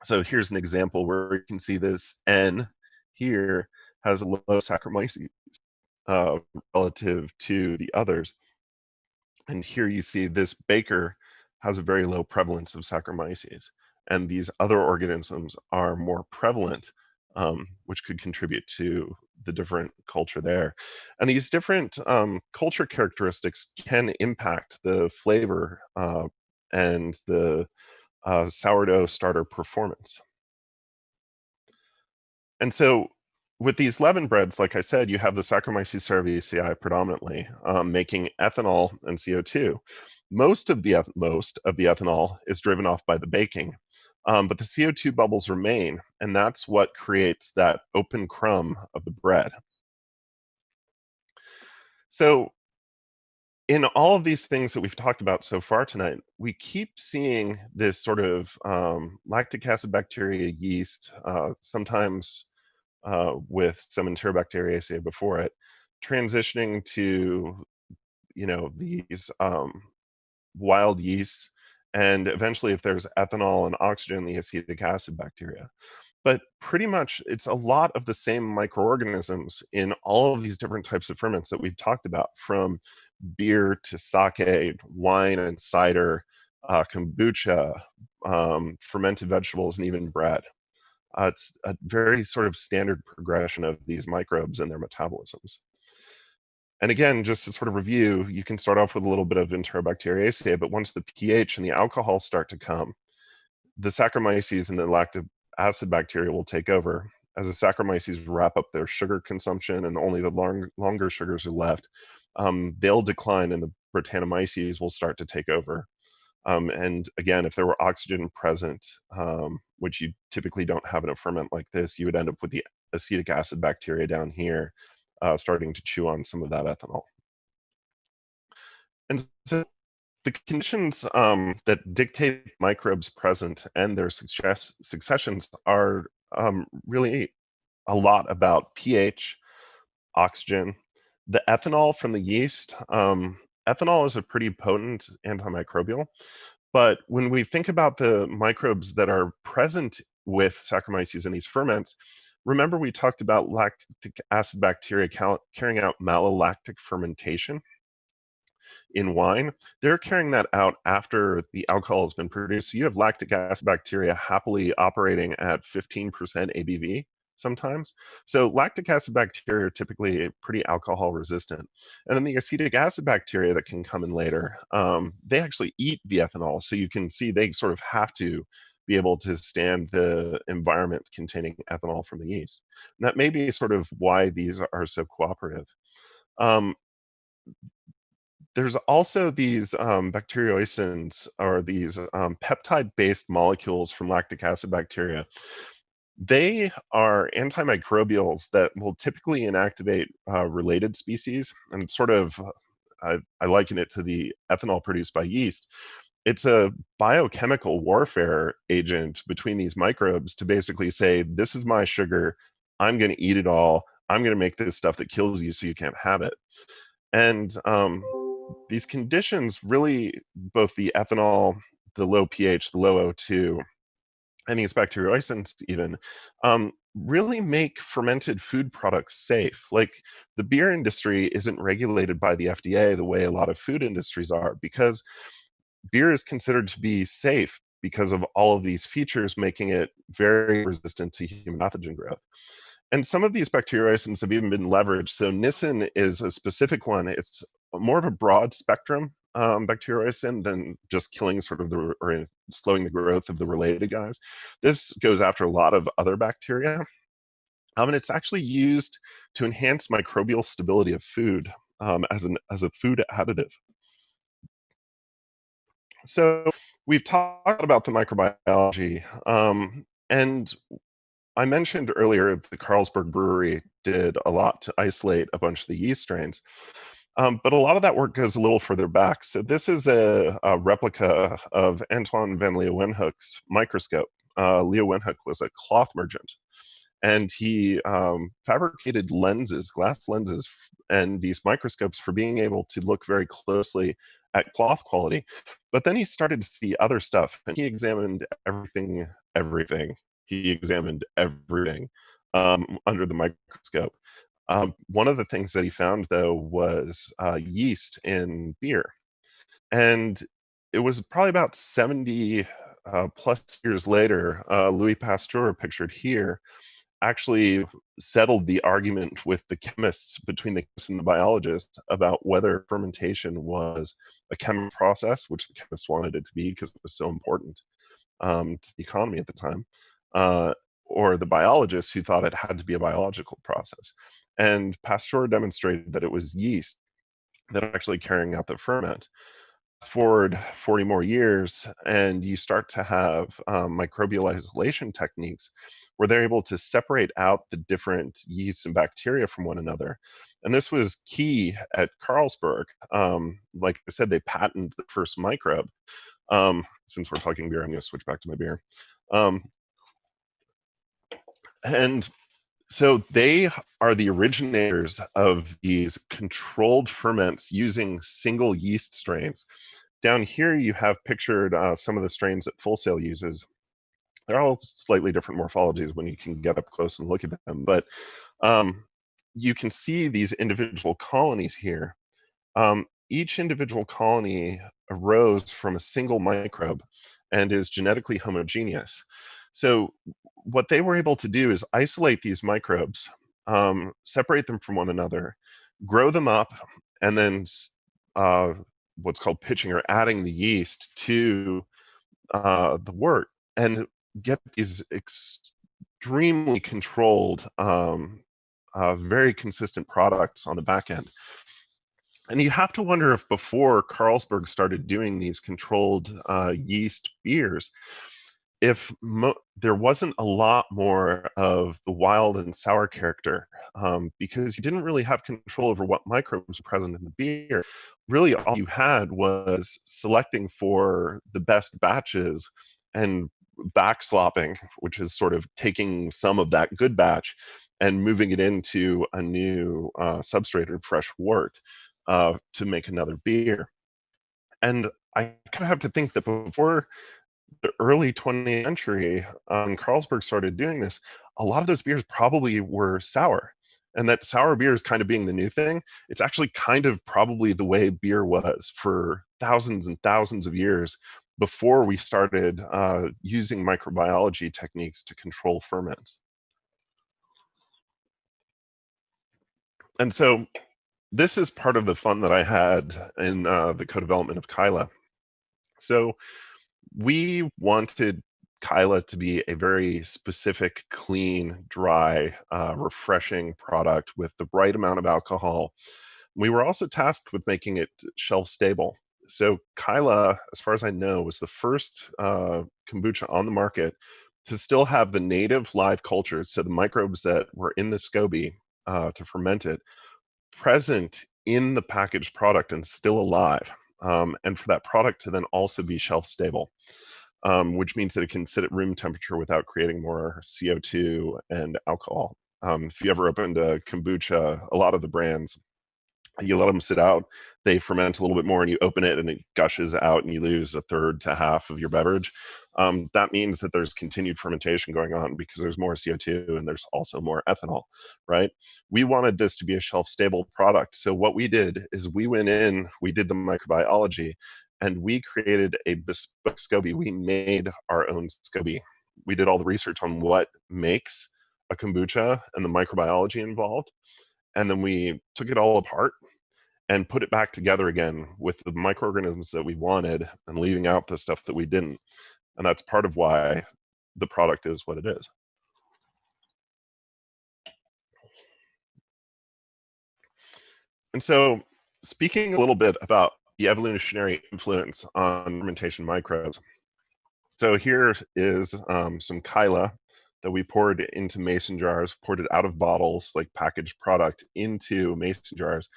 So here's an example where you can see this N here has a low Saccharomyces relative to the others. And here you see this baker has a very low prevalence of Saccharomyces. And these other organisms are more prevalent, which could contribute to the different culture there. And these different culture characteristics can impact the flavor and the sourdough starter performance. And so with these leaven breads, like I said, you have the Saccharomyces cerevisiae predominantly making ethanol and CO2. Most of the ethanol is driven off by the baking, but the CO2 bubbles remain, and that's what creates that open crumb of the bread. So in all of these things that we've talked about so far tonight, we keep seeing this sort of lactic acid bacteria, yeast, sometimes with some Enterobacteriaceae before it, transitioning to, these wild yeasts, and eventually, if there's ethanol and oxygen, the acetic acid bacteria. But pretty much, it's a lot of the same microorganisms in all of these different types of ferments that we've talked about, from beer to sake, wine and cider, kombucha, fermented vegetables, and even bread. It's a very sort of standard progression of these microbes and their metabolisms. And again, just to sort of review, you can start off with a little bit of Enterobacteriaceae, but once the pH and the alcohol start to come, the Saccharomyces and the lactic acid bacteria will take over. As the Saccharomyces wrap up their sugar consumption and only the longer sugars are left, they'll decline and the Brettanomyces will start to take over. And again, if there were oxygen present, which you typically don't have in a ferment like this, you would end up with the acetic acid bacteria down here starting to chew on some of that ethanol. And so the conditions that dictate microbes present and their successions are really a lot about pH, oxygen, the ethanol from the yeast. Ethanol is a pretty potent antimicrobial, but when we think about the microbes that are present with Saccharomyces in these ferments, remember we talked about lactic acid bacteria carrying out malolactic fermentation in wine. They're carrying that out after the alcohol has been produced. So you have lactic acid bacteria happily operating at 15% ABV, sometimes. So lactic acid bacteria are typically pretty alcohol resistant. And then the acetic acid bacteria that can come in later, they actually eat the ethanol. So you can see they sort of have to be able to stand the environment containing ethanol from the yeast. And that may be sort of why these are so cooperative. Um, there's also these bacteriocins, or these peptide-based molecules from lactic acid bacteria. They are antimicrobials that will typically inactivate related species, and sort of, I liken it to the ethanol produced by yeast. It's a biochemical warfare agent between these microbes to basically say, this is my sugar, I'm going to eat it all, I'm going to make this stuff that kills you so you can't have it. And these conditions really, both the ethanol, the low pH, the low O2, and these bacteriocins even, really make fermented food products safe. Like, the beer industry isn't regulated by the FDA the way a lot of food industries are, because beer is considered to be safe because of all of these features, making it very resistant to human pathogen growth. And some of these bacteriocins have even been leveraged. So nisin is a specific one. It's more of a broad spectrum bacteriocin than just killing sort of the, or slowing the growth of the related guys. This goes after a lot of other bacteria. And it's actually used to enhance microbial stability of food as a food additive. So we've talked about the microbiology, and I mentioned earlier the Carlsberg Brewery did a lot to isolate a bunch of the yeast strains, but a lot of that work goes a little further back. So this is a replica of Antoine van Leeuwenhoek's microscope. Leeuwenhoek was a cloth merchant, and he fabricated lenses, glass lenses, and these microscopes for being able to look very closely at cloth quality. But then he started to see other stuff, and he examined everything. He examined everything under the microscope. One of the things that he found, though, was yeast in beer. And it was probably about 70 plus years later, Louis Pasteur, pictured here, actually settled the argument with the chemists, between the chemists and the biologists, about whether fermentation was a chemical process, which the chemists wanted it to be because it was so important to the economy at the time, or the biologists who thought it had to be a biological process. And Pasteur demonstrated that it was yeast that are actually carrying out the ferment. Fast forward 40 more years, and you start to have microbial isolation techniques where they're able to separate out the different yeasts and bacteria from one another. And this was key at Carlsberg. Like I said, they patented the first microbe. Since we're talking beer, I'm going to switch back to my beer. And so they are the originators of these controlled ferments using single yeast strains. Down here, you have pictured some of the strains that Full Sail uses. They're all slightly different morphologies when you can get up close and look at them, but you can see these individual colonies here. Each individual colony arose from a single microbe and is genetically homogeneous. So what they were able to do is isolate these microbes, separate them from one another, grow them up, and then what's called pitching, or adding the yeast to the wort, and get these extremely controlled, very consistent products on the back end. And you have to wonder if before Carlsberg started doing these controlled yeast beers, if there wasn't a lot more of the wild and sour character, because you didn't really have control over what microbes were present in the beer. Really, all you had was selecting for the best batches and backslopping, which is sort of taking some of that good batch and moving it into a new substrate or fresh wort to make another beer. And I kind of have to think that before the early 20th century, Carlsberg started doing this, a lot of those beers probably were sour. And that sour beer is kind of being the new thing. It's actually kind of probably the way beer was for thousands and thousands of years before we started using microbiology techniques to control ferments. And so this is part of the fun that I had in the co-development of Kyla. So we wanted Kyla to be a very specific, clean, dry, refreshing product with the right amount of alcohol. We were also tasked with making it shelf stable. So Kyla, as far as I know, was the first kombucha on the market to still have the native live cultures, so the microbes that were in the SCOBY to ferment it, present in the packaged product and still alive. And for that product to then also be shelf stable, which means that it can sit at room temperature without creating more CO2 and alcohol. If you ever opened a kombucha, a lot of the brands, you let them sit out, they ferment a little bit more, and you open it and it gushes out and you lose a third to half of your beverage. That means that there's continued fermentation going on because there's more CO2 and there's also more ethanol, right? We wanted this to be a shelf stable product. So what we did is we went in, we did the microbiology, and we created a bespoke SCOBY. We made our own SCOBY. We did all the research on what makes a kombucha and the microbiology involved. And then we took it all apart and put it back together again with the microorganisms that we wanted and leaving out the stuff that we didn't. And that's part of why the product is what it is. And so, speaking a little bit about the evolutionary influence on fermentation microbes. So here is some Kyla that we poured into mason jars, poured it out of bottles, like packaged product, into mason jars.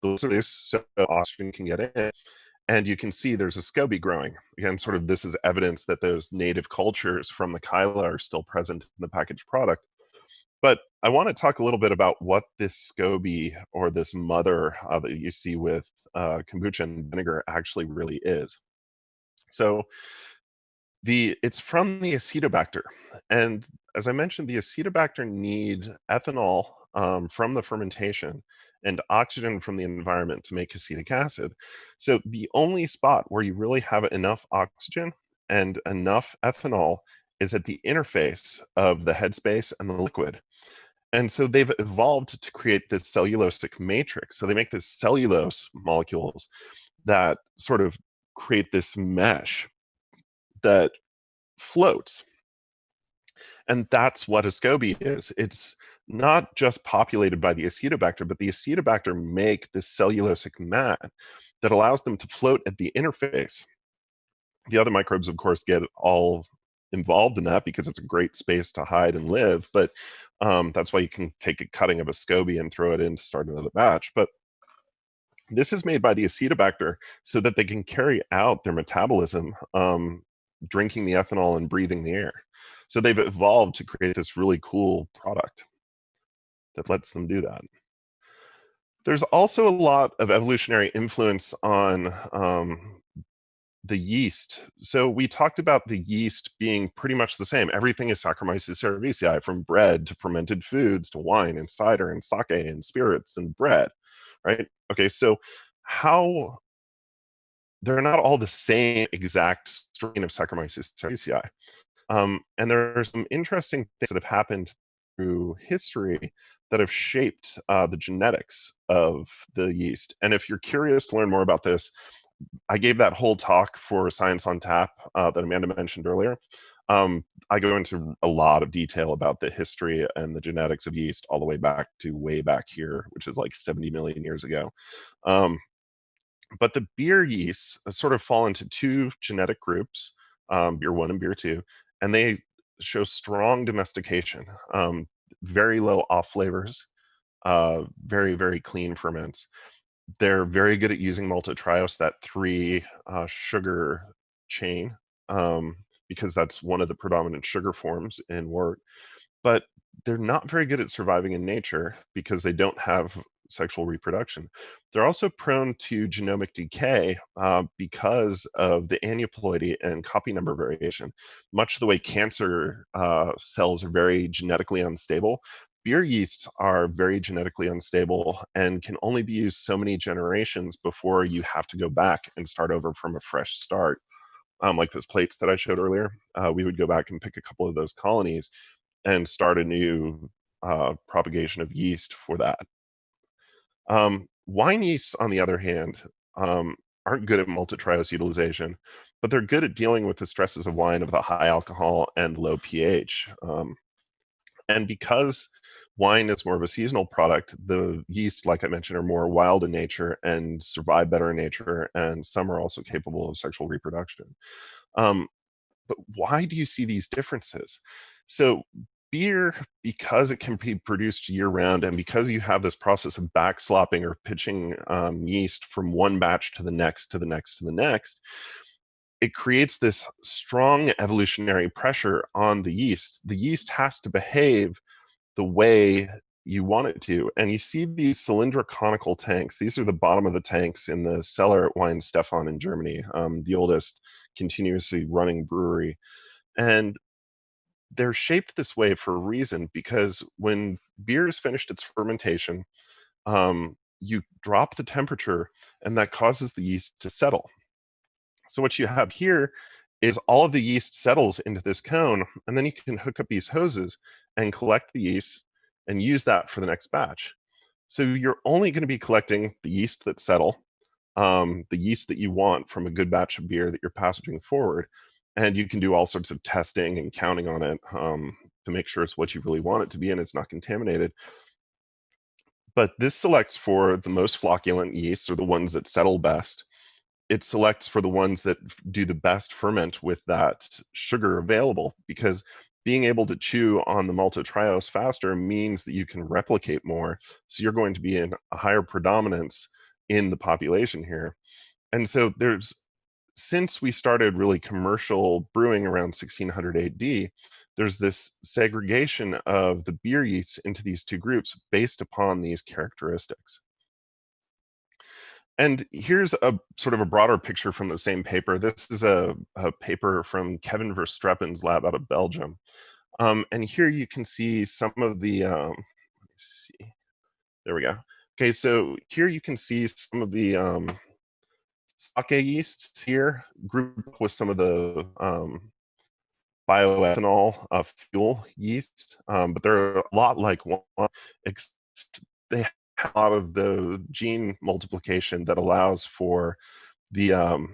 So oxygen can get in. And you can see there's a SCOBY growing. Again, sort of this is evidence that those native cultures from the Kyla are still present in the packaged product. But I want to talk a little bit about what this SCOBY, or this mother that you see with kombucha and vinegar, actually really is. So it's from the Acetobacter. And as I mentioned, the Acetobacter need ethanol from the fermentation and oxygen from the environment to make acetic acid. So the only spot where you really have enough oxygen and enough ethanol is at the interface of the headspace and the liquid. And so they've evolved to create this cellulosic matrix. So they make this cellulose molecules that sort of create this mesh that floats. And that's what a SCOBY is. It's not just populated by the Acetobacter, but the Acetobacter make this cellulosic mat that allows them to float at the interface. The other microbes, of course, get all involved in that because it's a great space to hide and live, but that's why you can take a cutting of a SCOBY and throw it in to start another batch. But this is made by the Acetobacter so that they can carry out their metabolism, drinking the ethanol and breathing the air. So they've evolved to create this really cool product that lets them do that. There's also a lot of evolutionary influence on the yeast. So we talked about the yeast being pretty much the same. Everything is Saccharomyces cerevisiae, from bread to fermented foods to wine and cider and sake and spirits and bread, right? Okay, so how they're not all the same exact strain of Saccharomyces cerevisiae. And there are some interesting things that have happened through history that have shaped the genetics of the yeast. And if you're curious to learn more about this, I gave that whole talk for Science on Tap that Amanda mentioned earlier. I go into a lot of detail about the history and the genetics of yeast all the way back to way back here, which is like 70 million years ago. But the beer yeasts sort of fall into two genetic groups, beer 1 and beer 2, and they show strong domestication, very low off flavors, very, very clean ferments. They're very good at using maltotriose, that 3 sugar chain, because that's one of the predominant sugar forms in wort. But they're not very good at surviving in nature because they don't have sexual reproduction. They're also prone to genomic decay because of the aneuploidy and copy number variation. Much the way cancer cells are very genetically unstable, beer yeasts are very genetically unstable and can only be used so many generations before you have to go back and start over from a fresh start. Like those plates that I showed earlier, we would go back and pick a couple of those colonies and start a new propagation of yeast for that. Wine yeasts, on the other hand, aren't good at multitriose utilization, but they're good at dealing with the stresses of wine of the high alcohol and low pH. And because wine is more of a seasonal product, the yeast, like I mentioned, are more wild in nature and survive better in nature, and some are also capable of sexual reproduction. Um, but why do you see these differences? So beer, because it can be produced year round, and because you have this process of backslopping or pitching yeast from one batch to the next, to the next, to the next, it creates this strong evolutionary pressure on the yeast. The yeast has to behave the way you want it to. And you see these cylindroconical tanks. These are the bottom of the tanks in the cellar at Weinstefan in Germany, the oldest continuously running brewery. And they're shaped this way for a reason, because when beer is finished its fermentation, you drop the temperature and that causes the yeast to settle. So what you have here is all of the yeast settles into this cone, and then you can hook up these hoses and collect the yeast and use that for the next batch. So you're only going to be collecting the yeast that settle, the yeast that you want from a good batch of beer that you're passaging forward. And you can do all sorts of testing and counting on it to make sure it's what you really want it to be and it's not contaminated. But this selects for the most flocculent yeasts, or the ones that settle best. It selects for the ones that do the best ferment with that sugar available, because being able to chew on the maltotriose faster means that you can replicate more. So you're going to be in a higher predominance in the population here. And so since we started really commercial brewing around 1600 AD, there's this segregation of the beer yeasts into these two groups based upon these characteristics. And here's a sort of a broader picture from the same paper. This is a paper from Kevin Verstreppen's lab out of Belgium. And here you can see some of the, let me see, there we go. Okay, so here you can see some of the sake yeasts here, grouped up with some of the bioethanol fuel yeast, but they're a lot like one, except they have a lot of the gene multiplication that allows for the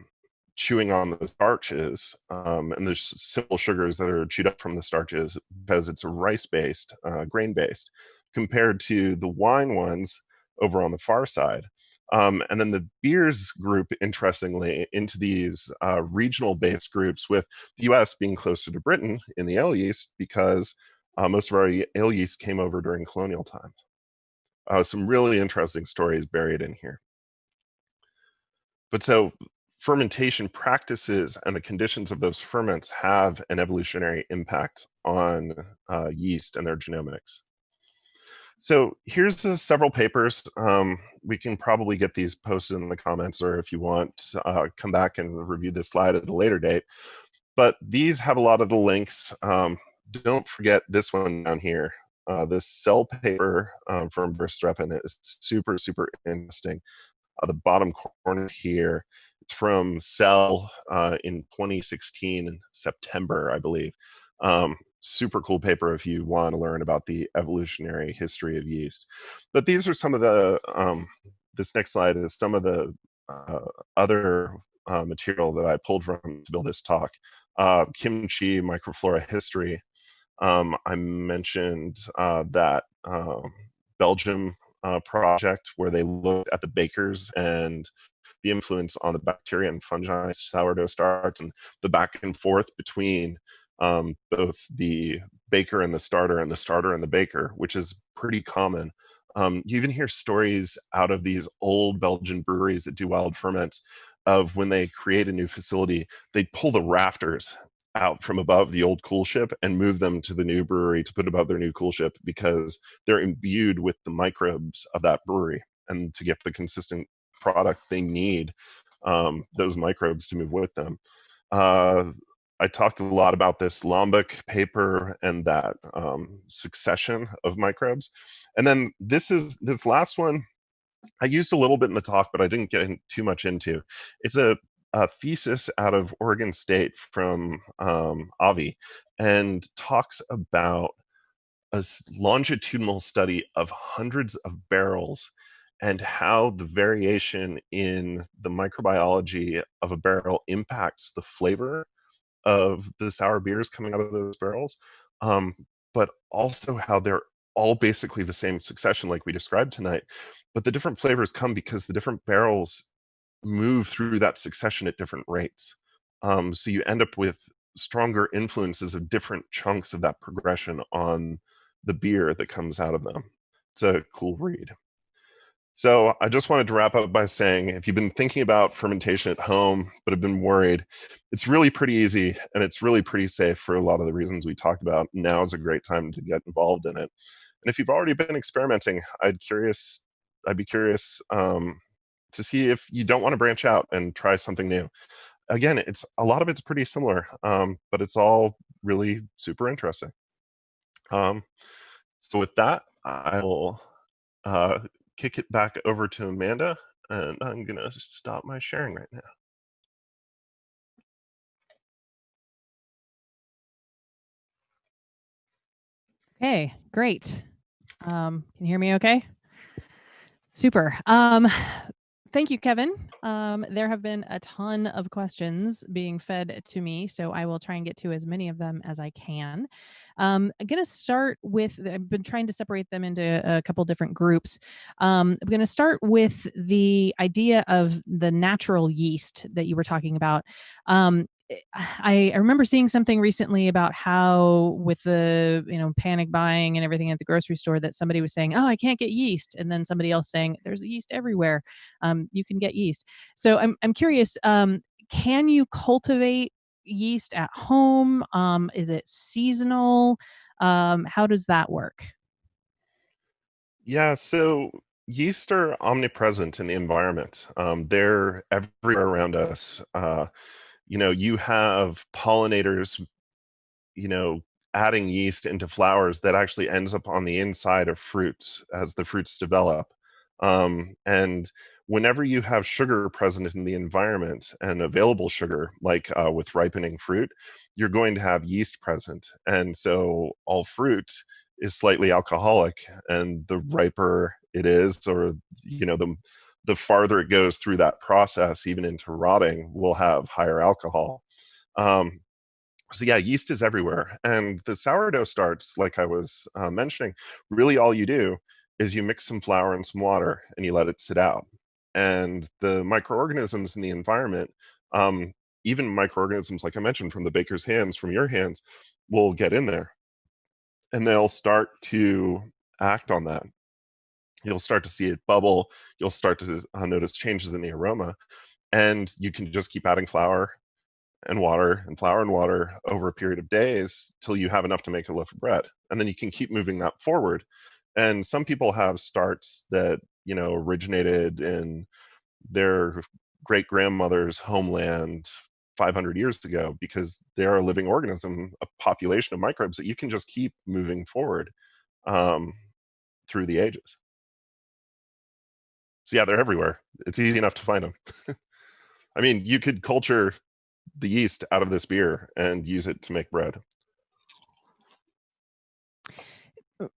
chewing on the starches, and there's simple sugars that are chewed up from the starches because it's a rice-based, grain-based, compared to the wine ones over on the far side. And then the beers group, interestingly, into these regional-based groups, with the US being closer to Britain in the ale yeast, because most of our ale yeast came over during colonial times. Some really interesting stories buried in here. But so fermentation practices and the conditions of those ferments have an evolutionary impact on yeast and their genomics. So here's several papers. We can probably get these posted in the comments, or if you want, come back and review this slide at a later date. But these have a lot of the links. Don't forget this one down here. This cell paper from Verstreppen is super, super interesting. The bottom corner here, it's from Cell in 2016, September, I believe. Super cool paper if you want to learn about the evolutionary history of yeast. But these are some of the, this next slide is some of the other material that I pulled from to build this talk. Kimchi microflora history. I mentioned that Belgium project where they looked at the bakers and the influence on the bacteria and fungi, sourdough starts, and the back and forth between both the baker and the starter, and the starter and the baker, which is pretty common. You even hear stories out of these old Belgian breweries that do wild ferments of when they create a new facility, they pull the rafters out from above the old cool ship and move them to the new brewery to put above their new cool ship, because they're imbued with the microbes of that brewery, and to get the consistent product they need those microbes to move with them. I talked a lot about this Lombok paper and that succession of microbes. And then this last one I used a little bit in the talk, but I didn't get too much into. It's a thesis out of Oregon State from Avi, and talks about a longitudinal study of hundreds of barrels and how the variation in the microbiology of a barrel impacts the flavor of the sour beers coming out of those barrels, but also how they're all basically the same succession like we described tonight, but the different flavors come because the different barrels move through that succession at different rates. So you end up with stronger influences of different chunks of that progression on the beer that comes out of them. It's a cool read. So I just wanted to wrap up by saying, if you've been thinking about fermentation at home, but have been worried, it's really pretty easy and it's really pretty safe for a lot of the reasons we talked about. Now is a great time to get involved in it. And if you've already been experimenting, I'd be curious to see if you don't want to branch out and try something new. Again, a lot of it's pretty similar, but it's all really super interesting. So with that, I will kick it back over to Amanda, and I'm gonna stop my sharing right now. Okay, great. Can you hear me okay? Super. Thank you, Kevin. There have been a ton of questions being fed to me, so I will try and get to as many of them as I can. I'm going to start with, I've been trying to separate them into a couple different groups. I'm going to start with the idea of the natural yeast that you were talking about. I remember seeing something recently about how with the panic buying and everything at the grocery store that somebody was saying, oh, I can't get yeast, and then somebody else saying there's yeast everywhere. You can get yeast. So I'm curious, can you cultivate yeast at home? Is it seasonal? How does that work? Yeah, so yeast are omnipresent in the environment. They're everywhere around us. You have pollinators, adding yeast into flowers that actually ends up on the inside of fruits as the fruits develop. And whenever you have sugar present in the environment and available sugar, like with ripening fruit, you're going to have yeast present. And so all fruit is slightly alcoholic, and the riper it is, or the farther it goes through that process, even into rotting, will have higher alcohol. So yeah, yeast is everywhere. And the sourdough starts, like I was mentioning, really all you do is you mix some flour and some water and you let it sit out. And the microorganisms in the environment, even microorganisms like I mentioned from the baker's hands, from your hands, will get in there and they'll start to act on that. You'll start to see it bubble. You'll start to notice changes in the aroma. And you can just keep adding flour and water and flour and water over a period of days till you have enough to make a loaf of bread. And then you can keep moving that forward. And some people have starts that, originated in their great grandmother's homeland 500 years ago, because they're a living organism, a population of microbes that you can just keep moving forward through the ages. So yeah, they're everywhere. It's easy enough to find them. I mean, you could culture the yeast out of this beer and use it to make bread.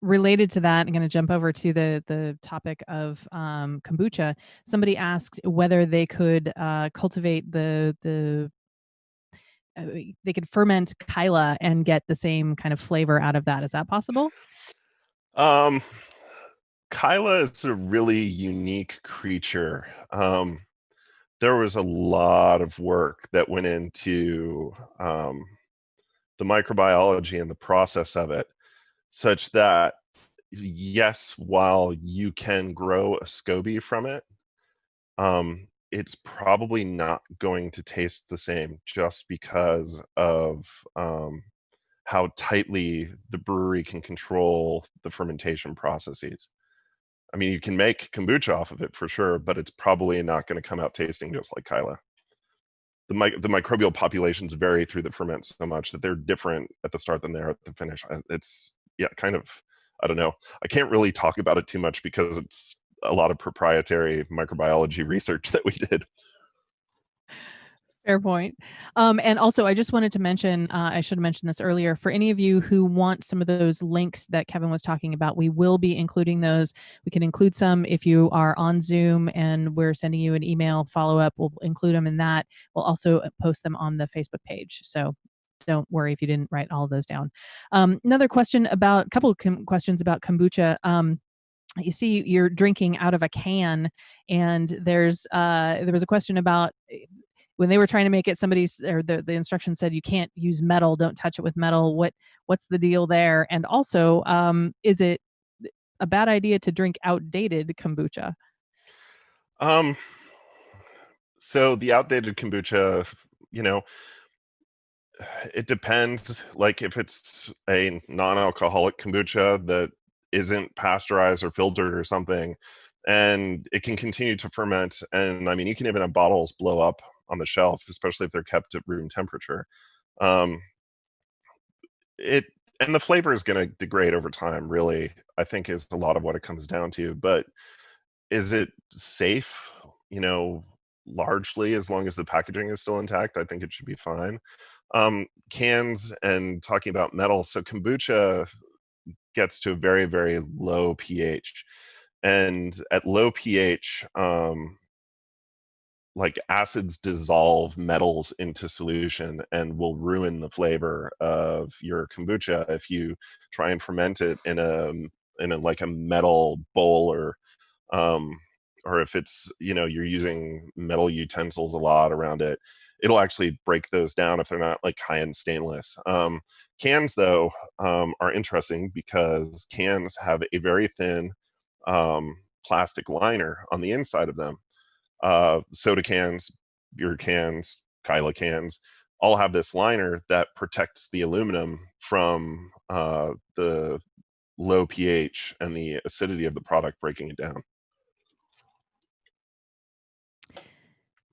Related to that, I'm going to jump over to the topic of kombucha. Somebody asked whether they could cultivate they could ferment Kyla and get the same kind of flavor out of that. Is that possible? Kyla is a really unique creature. There was a lot of work that went into the microbiology and the process of it, such that yes, while you can grow a SCOBY from it, it's probably not going to taste the same just because of how tightly the brewery can control the fermentation processes. I mean, you can make kombucha off of it for sure, but it's probably not going to come out tasting just like Kyla. The microbial populations vary through the ferment so much that they're different at the start than they are at the finish. It's kind of, I don't know. I can't really talk about it too much because it's a lot of proprietary microbiology research that we did. Fair point. And also, I just wanted to mention, I should have mentioned this earlier, for any of you who want some of those links that Kevin was talking about, we will be including those. We can include some if you are on Zoom and we're sending you an email follow-up. We'll include them in that. We'll also post them on the Facebook page. So don't worry if you didn't write all of those down. Another question about, a couple of questions about kombucha. You see you're drinking out of a can, and there was a question about when they were trying to make it, somebody's, or the instruction said you can't use metal, don't touch it with metal. What's the deal there? And also, is it a bad idea to drink outdated kombucha? Um, so the outdated kombucha, you know, it depends. Like if it's a non-alcoholic kombucha that isn't pasteurized or filtered or something, and it can continue to ferment. And I mean, you can even have bottles blow up on the shelf, especially if they're kept at room temperature. Um, it and the flavor is going to degrade over time. Really, I think is a lot of what it comes down to. But is it safe? You know, largely as long as the packaging is still intact, I think it should be fine. Cans and talking about metal, so kombucha gets to a very, very low pH. And at low pH, like acids dissolve metals into solution and will ruin the flavor of your kombucha if you try and ferment it in a like a metal bowl, um, or if it's, you know, you're using metal utensils a lot around it, it'll actually break those down if they're not like high-end stainless. Cans, though, are interesting because cans have a very thin plastic liner on the inside of them. Soda cans, beer cans, Kyla cans, all have this liner that protects the aluminum from the low pH and the acidity of the product breaking it down.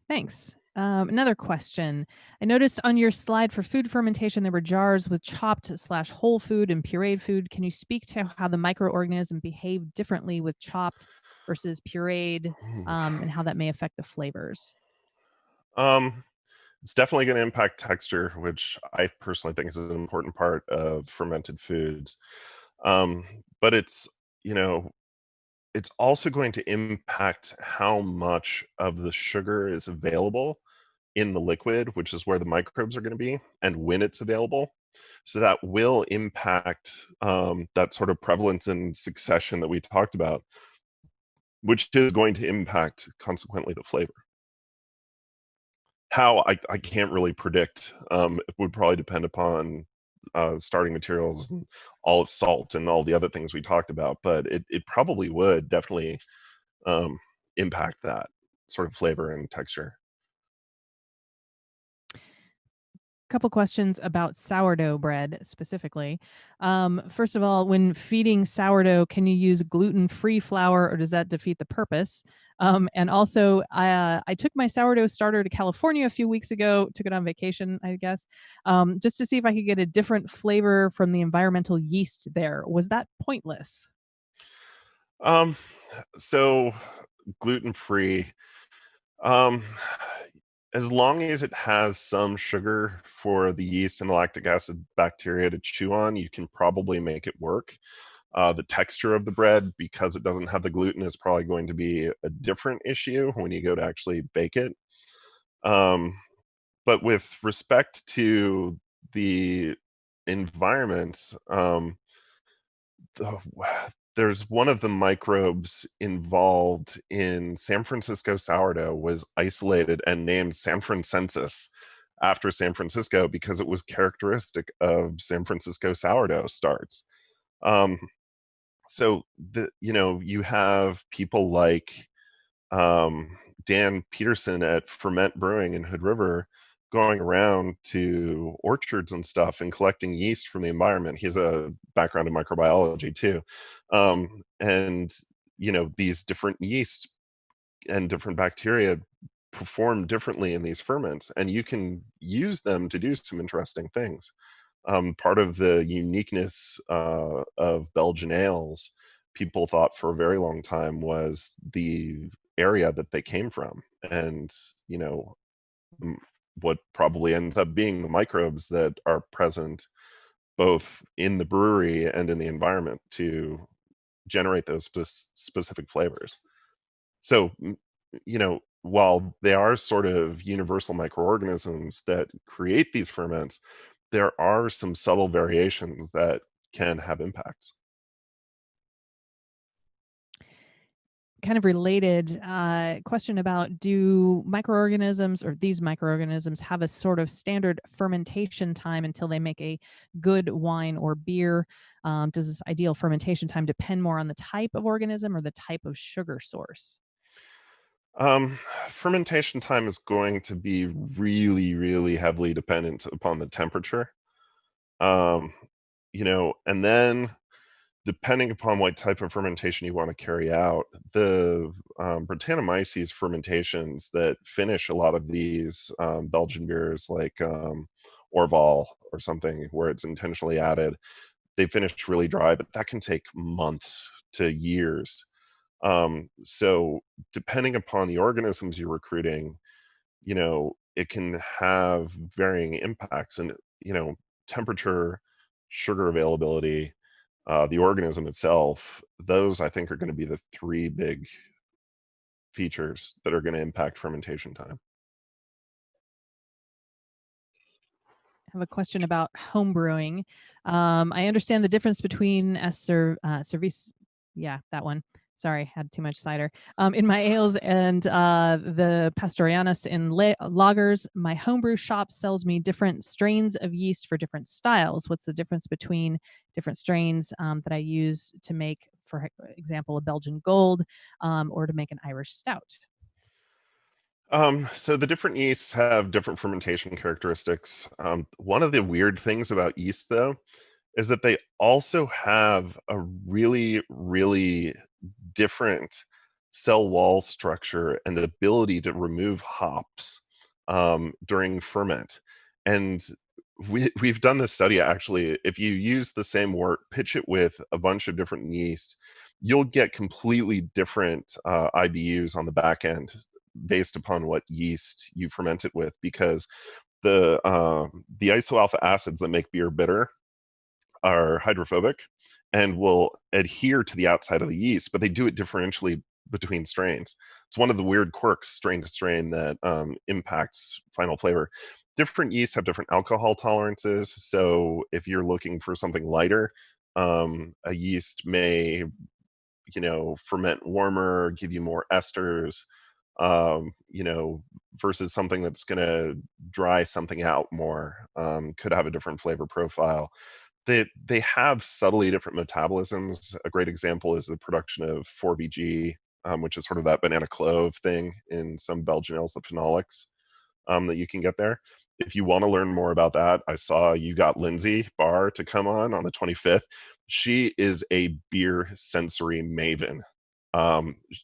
Thanks. Another question. I noticed on your slide for food fermentation, there were jars with chopped/whole food and pureed food. Can you speak to how the microorganism behave differently with chopped versus pureed, and how that may affect the flavors? Um, it's definitely going to impact texture, which I personally think is an important part of fermented foods. But it's, you know, it's also going to impact how much of the sugar is available in the liquid, which is where the microbes are going to be, and when it's available. So that will impact that sort of prevalence and succession that we talked about, which is going to impact consequently the flavor. How I can't really predict. It would probably depend upon starting materials and all of salt and all the other things we talked about, but it probably would definitely impact that sort of flavor and texture. Couple questions about sourdough bread specifically. First of all, when feeding sourdough, can you use gluten-free flour, or does that defeat the purpose? And also, I took my sourdough starter to California a few weeks ago, took it on vacation, I guess, just to see if I could get a different flavor from the environmental yeast there. Was that pointless? Um, so gluten-free, um, as long as it has some sugar for the yeast and the lactic acid bacteria to chew on, you can probably make it work. The texture of the bread, because it doesn't have the gluten, is probably going to be a different issue when you go to actually bake it. But with respect to the environment, the, there's one of the microbes involved in San Francisco sourdough was isolated and named San Francensis after San Francisco because it was characteristic of San Francisco sourdough starts. Um, so you have people like Dan Peterson at Ferment Brewing in Hood River going around to orchards and stuff and collecting yeast from the environment. He has a background in microbiology too. And these different yeast and different bacteria perform differently in these ferments, and you can use them to do some interesting things. Part of the uniqueness of Belgian ales, people thought for a very long time, was the area that they came from. And what probably ends up being the microbes that are present both in the brewery and in the environment to generate those specific flavors. So, while they are sort of universal microorganisms that create these ferments, there are some subtle variations that can have impacts. Kind of related question about, do microorganisms, or these microorganisms, have a sort of standard fermentation time until they make a good wine or beer? Does this ideal fermentation time depend more on the type of organism or the type of sugar source? Fermentation time is going to be really, really heavily dependent upon the temperature. Um, and then depending upon what type of fermentation you want to carry out, the Brettanomyces fermentations that finish a lot of these Belgian beers, like Orval or something, where it's intentionally added, they finish really dry, but that can take months to years. So depending upon the organisms you're recruiting, it can have varying impacts, and temperature, sugar availability, the organism itself. Those, I think, are going to be the three big features that are going to impact fermentation time. I have a question about home brewing. I understand the difference between cervise, yeah, that one. Sorry, had too much cider. In my ales and the Pastorianus in lagers. My homebrew shop sells me different strains of yeast for different styles. What's the difference between different strains that I use to make, for example, a Belgian Gold, or to make an Irish Stout? So the different yeasts have different fermentation characteristics. One of the weird things about yeast, though, is that they also have a really, really different cell wall structure and ability to remove hops during ferment. And we've done this study, actually. If you use the same wort, pitch it with a bunch of different yeast, you'll get completely different IBUs on the back end based upon what yeast you ferment it with, because the isoalpha acids that make beer bitter are hydrophobic and will adhere to the outside of the yeast, but they do it differentially between strains. It's one of the weird quirks, strain to strain, that impacts final flavor. Different yeasts have different alcohol tolerances. So if you're looking for something lighter, a yeast may, ferment warmer, give you more esters, versus something that's going to dry something out more, could have a different flavor profile. They have subtly different metabolisms. A great example is the production of 4BG, which is sort of that banana clove thing in some Belgian ales, the phenolics, that you can get there. If you want to learn more about that, I saw you got Lindsay Barr to come on the 25th. She is a beer sensory maven.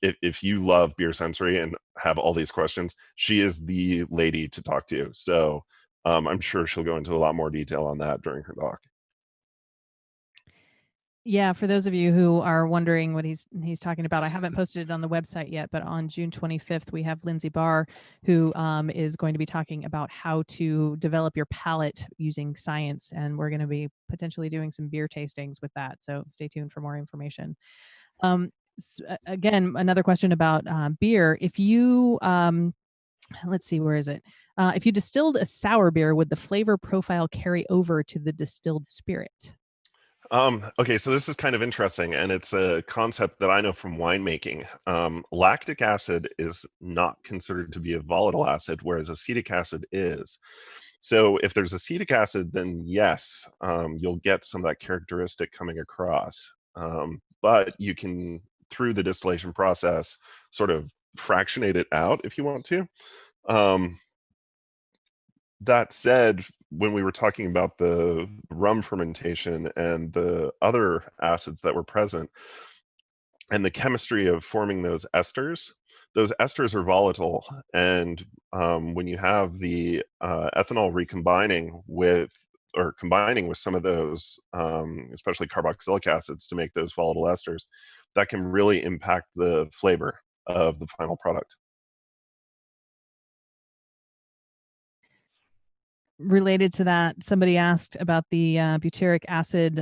If you love beer sensory and have all these questions, she is the lady to talk to. So I'm sure she'll go into a lot more detail on that during her talk. Yeah, for those of you who are wondering what he's talking about, I haven't posted it on the website yet, but on June 25th, we have Lindsay Barr, who is going to be talking about how to develop your palate using science, and we're going to be potentially doing some beer tastings with that. So stay tuned for more information. Again, another question about beer. If you let's see, where is it? If you distilled a sour beer, would the flavor profile carry over to the distilled spirit? Okay, so this is kind of interesting, and it's a concept that I know from winemaking. Lactic acid is not considered to be a volatile acid, whereas acetic acid is. So if there's acetic acid, then yes, you'll get some of that characteristic coming across. But you can, through the distillation process, sort of fractionate it out if you want to. That said, when we were talking about the rum fermentation and the other acids that were present and the chemistry of forming those esters are volatile. And when you have the ethanol recombining with, or combining with some of those, especially carboxylic acids to make those volatile esters, that can really impact the flavor of the final product. Related to that, somebody asked about the butyric acid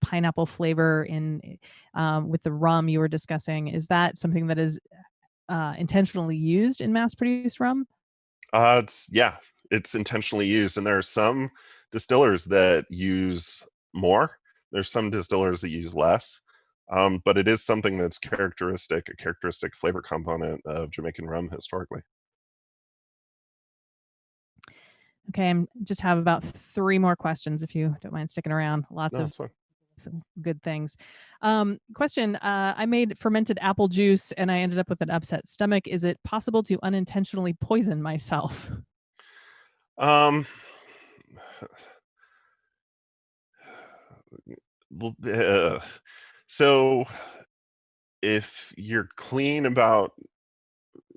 pineapple flavor in with the rum you were discussing. Is that something that is intentionally used in mass-produced rum? It's intentionally used, and there are some distillers that use more. There's some distillers that use less, but it is something that's a characteristic flavor component of Jamaican rum historically. Okay, I just have about 3 more questions if you don't mind sticking around. Lots No, of it's fine. good things. Question: I made fermented apple juice and I ended up with an upset stomach. Is it possible to unintentionally poison myself? Um, so if you're clean about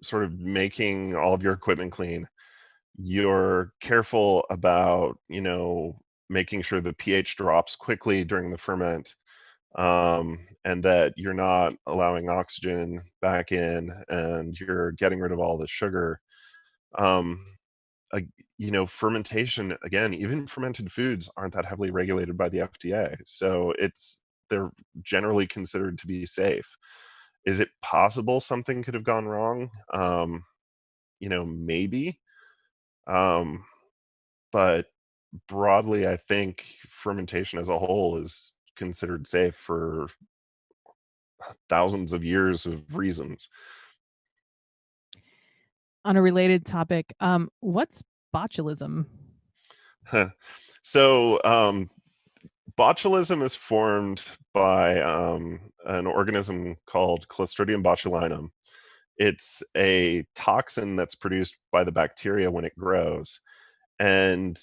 sort of making all of your equipment clean, you're careful about, making sure the pH drops quickly during the ferment, and that you're not allowing oxygen back in, and you're getting rid of all the sugar. Um, uh, fermentation, again, even fermented foods aren't that heavily regulated by the FDA, so they're generally considered to be safe. Is it possible something could have gone wrong? Maybe. Um, but broadly, I think fermentation as a whole is considered safe for thousands of years of reasons. On a related topic, what's botulism? So, botulism is formed by an organism called Clostridium botulinum. It's a toxin that's produced by the bacteria when it grows, and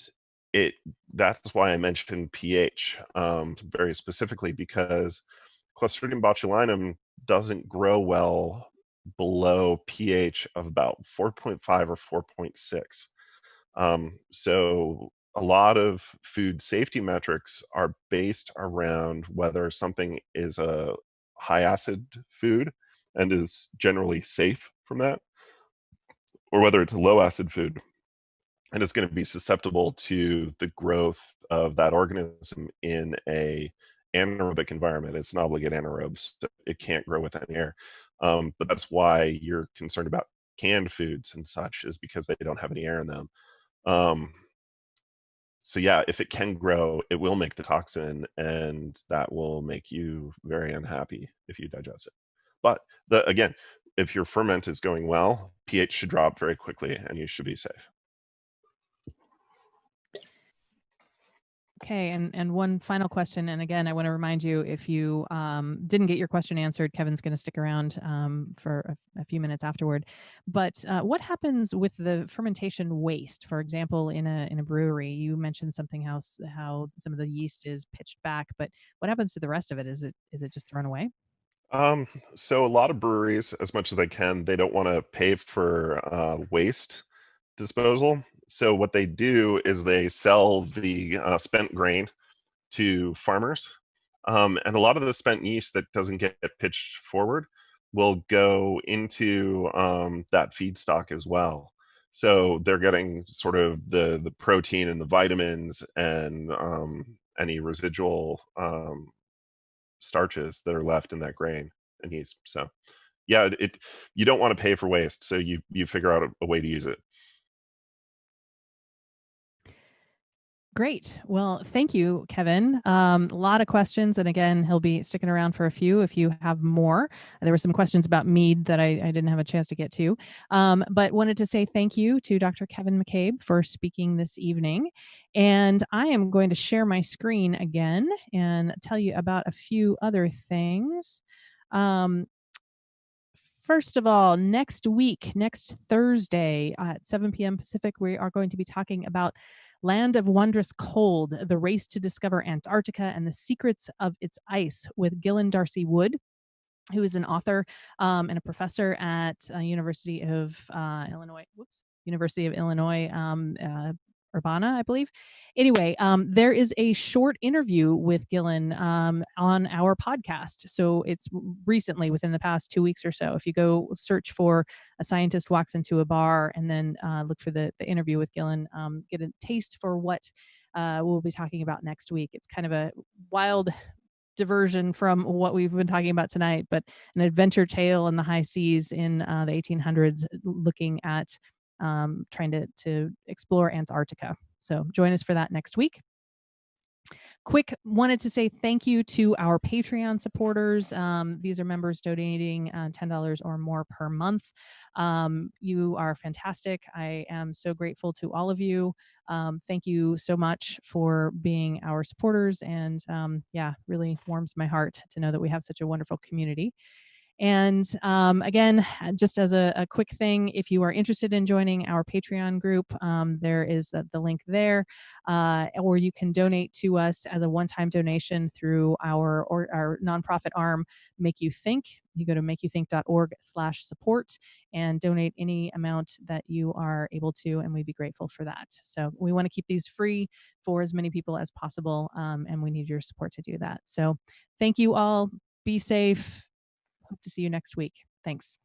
it that's why I mentioned pH very specifically, because Clostridium botulinum doesn't grow well below pH of about 4.5 or 4.6. So a lot of food safety metrics are based around whether something is a high acid food and is generally safe from that, or whether it's a low acid food and it's going to be susceptible to the growth of that organism in a anaerobic environment. It's an obligate anaerobe, so it can't grow with any air. But that's why you're concerned about canned foods and such, is because they don't have any air in them. Um, so yeah, if it can grow, it will make the toxin, and that will make you very unhappy if you digest it. But again, if your ferment is going well, pH should drop very quickly and you should be safe. Okay, and one final question, and again, I want to remind you, if you didn't get your question answered, Kevin's going to stick around for a few minutes afterward. But what happens with the fermentation waste? For example, in a brewery, you mentioned something how some of the yeast is pitched back, but what happens to the rest of it? Is it just thrown away? So a lot of breweries, as much as they can, they don't want to pay for waste disposal. So what they do is they sell the spent grain to farmers. And a lot of the spent yeast that doesn't get pitched forward will go into that feedstock as well. So they're getting sort of the protein and the vitamins and any residual starches that are left in that grain and yeast. So yeah, you don't want to pay for waste, so you figure out a way to use it. Great. Well, thank you, Kevin. A lot of questions. And again, he'll be sticking around for a few if you have more. There were some questions about mead that I didn't have a chance to get to. But wanted to say thank you to Dr. Kevin McCabe for speaking this evening. And I am going to share my screen again and tell you about a few other things. First of all, next week, next Thursday at 7 p.m. Pacific, we are going to be talking about Land of Wondrous Cold, the race to discover Antarctica and the secrets of its ice, with Gillen Darcy Wood, who is an author and a professor at University of Illinois. University of Illinois Urbana, I believe. Anyway, there is a short interview with Gillen on our podcast. So it's recently, within the past 2 weeks or so. If you go search for "A Scientist Walks into a Bar" and then look for the interview with Gillen, get a taste for what we'll be talking about next week. It's kind of a wild diversion from what we've been talking about tonight, but an adventure tale in the high seas in the 1800s, looking at trying to explore Antarctica. So join us for that next week. Quick, wanted to say thank you to our Patreon supporters. These are members donating $10 or more per month. You are fantastic. I am so grateful to all of you. Thank you so much for being our supporters. And yeah, really warms my heart to know that we have such a wonderful community. And again, just as a quick thing, if you are interested in joining our Patreon group, there is the link there, or you can donate to us as a one-time donation through our nonprofit arm, Make You Think. You go to makeyouthink.org/support and donate any amount that you are able to, and we'd be grateful for that. So we want to keep these free for as many people as possible, and we need your support to do that. So thank you all. Be safe. Hope to see you next week. Thanks.